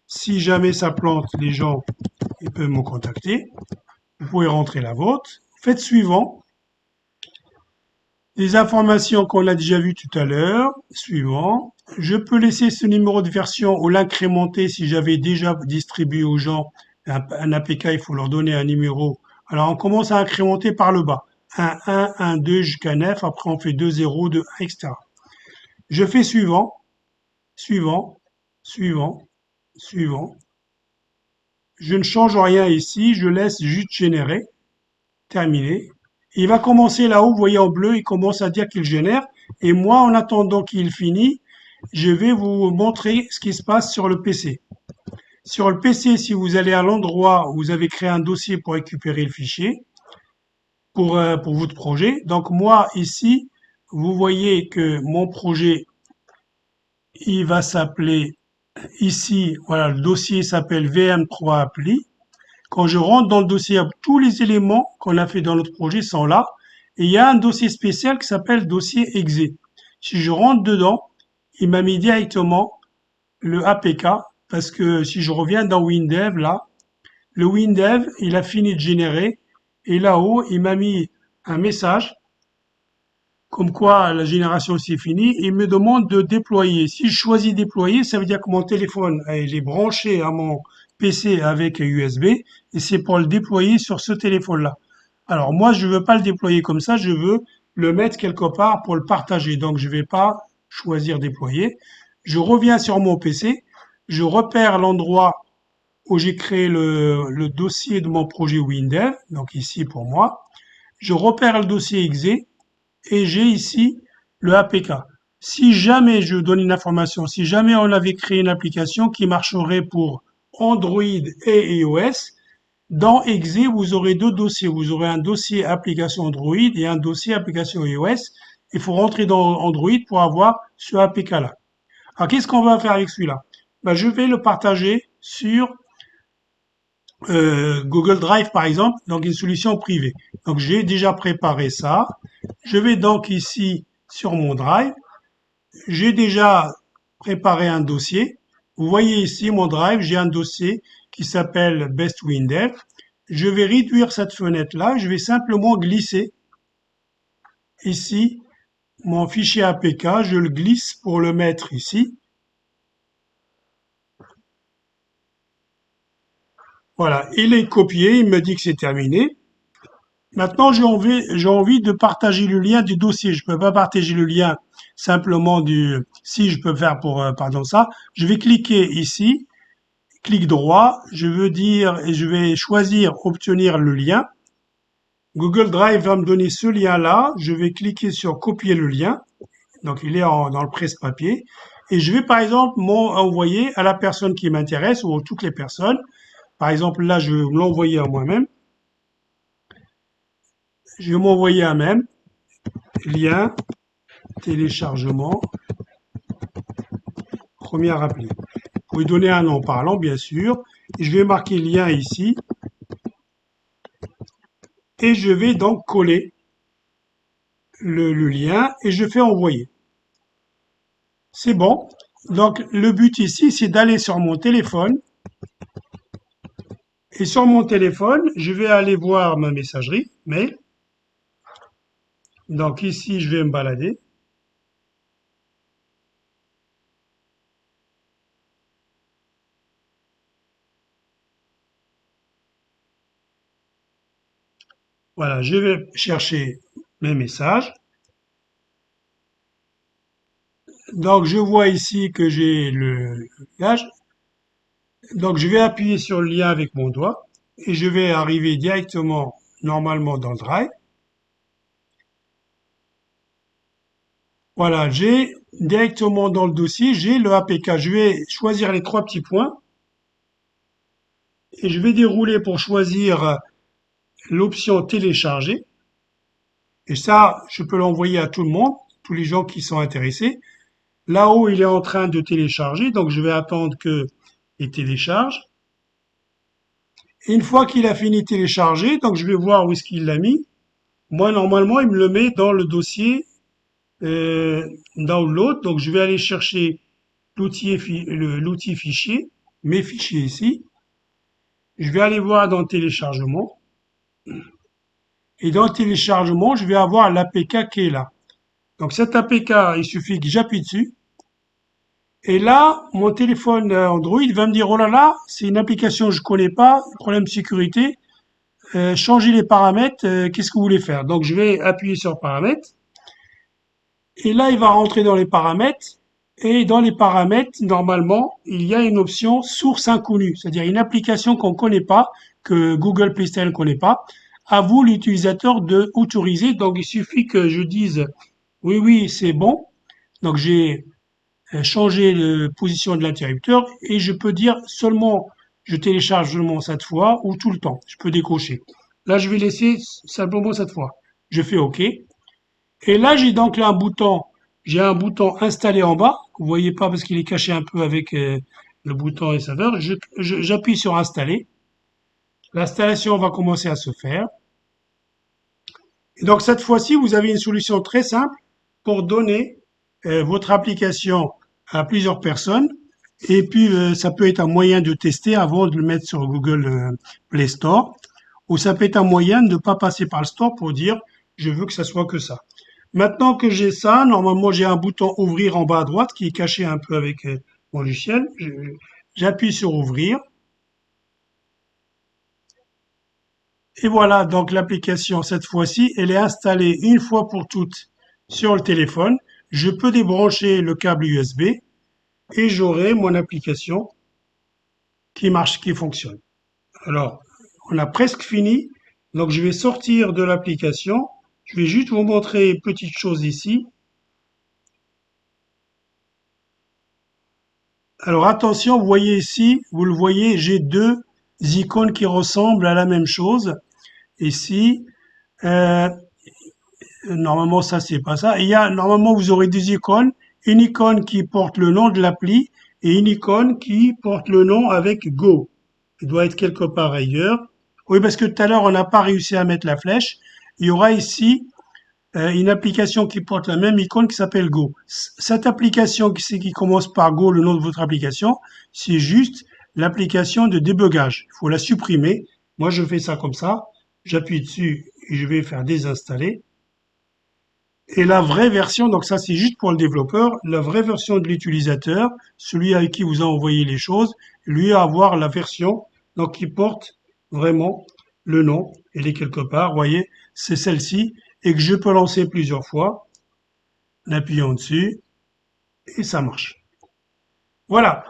Si jamais ça plante, les gens ils peuvent me contacter. Vous pouvez rentrer la vôtre. Faites suivant. Les informations qu'on a déjà vues tout à l'heure. Suivant. Je peux laisser ce numéro de version ou l'incrémenter si j'avais déjà distribué aux gens un APK, il faut leur donner un numéro. Alors on commence à incrémenter par le bas. 1, 1, 1, 2 jusqu'à 9. Après on fait 2, 0, 2, 1, etc. Je fais suivant, suivant, suivant, suivant. Je ne change rien ici, je laisse juste générer. Terminé. Il va commencer là-haut, vous voyez en bleu, il commence à dire qu'il génère. Et moi, en attendant qu'il finisse, je vais vous montrer ce qui se passe sur le PC. Sur le PC, si vous allez à l'endroit où vous avez créé un dossier pour récupérer le fichier, pour votre projet. Donc moi, ici, vous voyez que mon projet, il va s'appeler, ici, voilà, le dossier s'appelle VM3 Appli. Quand je rentre dans le dossier, tous les éléments qu'on a fait dans notre projet sont là. Et il y a un dossier spécial qui s'appelle dossier exe. Si je rentre dedans, il m'a mis directement le APK parce que si je reviens dans WinDev, là, le WinDev, il a fini de générer et là-haut, il m'a mis un message comme quoi la génération c'est fini. Il me demande de déployer. Si je choisis déployer, ça veut dire que mon téléphone il est branché à mon PC avec USB et c'est pour le déployer sur ce téléphone-là. Alors moi, je veux pas le déployer comme ça, je veux le mettre quelque part pour le partager. Donc je vais pas choisir déployer. Je reviens sur mon PC, je repère l'endroit où j'ai créé le dossier de mon projet WinDev, donc ici pour moi. Je repère le dossier exe et j'ai ici le APK. Si jamais je donne une information, si jamais on avait créé une application qui marcherait pour Android et iOS, dans exe, vous aurez deux dossiers. Vous aurez un dossier application Android et un dossier application iOS. Il faut rentrer dans Android pour avoir ce APK-là. Alors, qu'est-ce qu'on va faire avec celui-là? Ben, je vais le partager sur Google Drive, par exemple, donc une solution privée. Donc, j'ai déjà préparé ça. Je vais donc ici sur mon Drive. J'ai déjà préparé un dossier. Vous voyez ici mon Drive, j'ai un dossier qui s'appelle Best WinDev. Je vais réduire cette fenêtre-là. Je vais simplement glisser ici mon fichier APK. Je le glisse pour le mettre ici. Voilà, il est copié. Il me dit que c'est terminé. Maintenant, j'ai envie de partager le lien du dossier. Je peux pas partager le lien simplement si je peux faire pour, pardon, ça. Je vais cliquer ici, clic droit. Je veux dire, et je vais choisir obtenir le lien. Google Drive va me donner ce lien-là. Je vais cliquer sur copier le lien. Donc, il est dans le presse-papier. Et je vais, par exemple, envoyer à la personne qui m'intéresse ou à toutes les personnes. Par exemple, là, je vais l'envoyer à moi-même. Je vais m'envoyer à même. Lien, téléchargement, première appli. Vous pouvez donner un nom parlant, bien sûr. Et je vais marquer lien ici. Et je vais donc coller le lien et je fais envoyer. C'est bon. Donc, le but ici, c'est d'aller sur mon téléphone. Et sur mon téléphone, je vais aller voir ma messagerie, mail. Donc ici, je vais me balader. Voilà, je vais chercher mes messages. Donc, je vois ici que j'ai le gage. Donc, je vais appuyer sur le lien avec mon doigt et je vais arriver directement normalement dans le Drive. Voilà, j'ai directement dans le dossier, j'ai le APK. Je vais choisir les trois petits points et je vais dérouler pour choisir l'option télécharger. Et ça, je peux l'envoyer à tout le monde, tous les gens qui sont intéressés. Là-haut, il est en train de télécharger, donc je vais attendre qu'il télécharge. Et une fois qu'il a fini de télécharger, donc je vais voir où est-ce qu'il l'a mis. Moi, normalement, il me le met dans le dossier download. Donc, je vais aller chercher l'outil fichier, mes fichiers ici. Je vais aller voir dans téléchargement. Et dans téléchargement, je vais avoir l'APK qui est là. Donc, cet APK, il suffit que j'appuie dessus. Et là, mon téléphone Android va me dire, oh là là, c'est une application que je connais pas, problème de sécurité, changez les paramètres, qu'est-ce que vous voulez faire? Donc, je vais appuyer sur paramètres. Et là, il va rentrer dans les paramètres. Et dans les paramètres, normalement, il y a une option source inconnue, c'est-à-dire une application qu'on ne connaît pas, que Google Play Store ne connaît pas. À vous, l'utilisateur, de autoriser. Donc, il suffit que je dise oui, oui, c'est bon. Donc, j'ai changé la position de l'interrupteur et je peux dire seulement je télécharge seulement cette fois ou tout le temps. Je peux décocher. Là, je vais laisser simplement cette fois. Je fais OK. Et là, j'ai donc là j'ai un bouton installé en bas. Vous voyez pas parce qu'il est caché un peu avec le bouton et serveur. J'appuie sur installer. L'installation va commencer à se faire. Et donc cette fois-ci, vous avez une solution très simple pour donner votre application à plusieurs personnes. Et puis, ça peut être un moyen de tester avant de le mettre sur Google Play Store. Ou ça peut être un moyen de ne pas passer par le store pour dire je veux que ça soit que ça. Maintenant que j'ai ça, normalement j'ai un bouton ouvrir en bas à droite qui est caché un peu avec mon logiciel. J'appuie sur ouvrir. Et voilà, donc l'application cette fois-ci, elle est installée une fois pour toutes sur le téléphone. Je peux débrancher le câble USB et j'aurai mon application qui marche, qui fonctionne. Alors, on a presque fini. Donc je vais sortir de l'application. Je vais juste vous montrer une petite chose ici. Alors attention, vous voyez ici, vous le voyez, j'ai deux icônes qui ressemblent à la même chose. Ici, normalement ça c'est pas ça. Il y a normalement vous aurez deux icônes, une icône qui porte le nom de l'appli et une icône qui porte le nom avec Go. Il doit être quelque part ailleurs. Oui, parce que tout à l'heure on n'a pas réussi à mettre la flèche. Il y aura ici une application qui porte la même icône qui s'appelle Go. Cette application qui commence par Go, le nom de votre application, c'est juste l'application de débugage. Il faut la supprimer. Moi, je fais ça comme ça. J'appuie dessus et je vais faire désinstaller. Et la vraie version, donc ça c'est juste pour le développeur, la vraie version de l'utilisateur, celui avec qui vous a envoyé les choses, lui à avoir la version donc qui porte vraiment le nom. Elle est quelque part, vous voyez, c'est celle-ci et que je peux lancer plusieurs fois en appuyant dessus et ça marche. Voilà.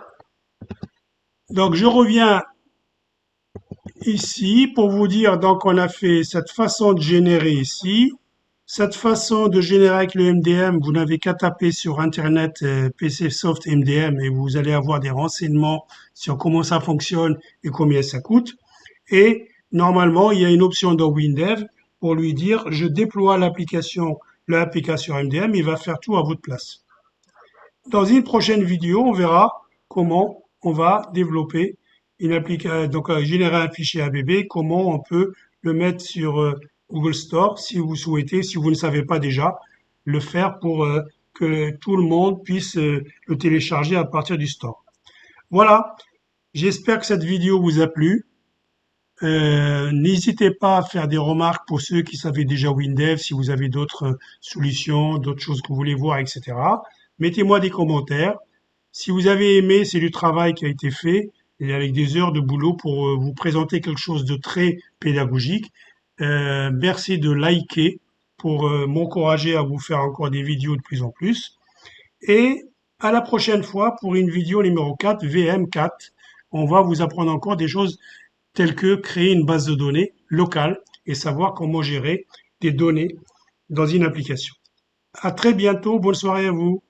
Donc je reviens ici pour vous dire donc on a fait cette façon de générer ici. Cette façon de générer avec le MDM, vous n'avez qu'à taper sur Internet PCSoft MDM et vous allez avoir des renseignements sur comment ça fonctionne et combien ça coûte. Et normalement, il y a une option dans WinDev pour lui dire je déploie l'application MDM, il va faire tout à votre place. Dans une prochaine vidéo, on verra comment on va développer une application, donc générer un fichier ABB, comment on peut le mettre sur Google Store si vous souhaitez, si vous ne savez pas déjà, le faire pour que tout le monde puisse le télécharger à partir du store. Voilà, j'espère que cette vidéo vous a plu. N'hésitez pas à faire des remarques pour ceux qui savaient déjà WinDev, si vous avez d'autres solutions, d'autres choses que vous voulez voir, etc. Mettez-moi des commentaires. Si vous avez aimé, c'est du travail qui a été fait et avec des heures de boulot pour vous présenter quelque chose de très pédagogique. Merci de liker pour m'encourager à vous faire encore des vidéos de plus en plus. Et à la prochaine fois pour une vidéo numéro 4, VM4. On va vous apprendre encore des choses telles que créer une base de données locale et savoir comment gérer des données dans une application. À très bientôt, bonne soirée à vous.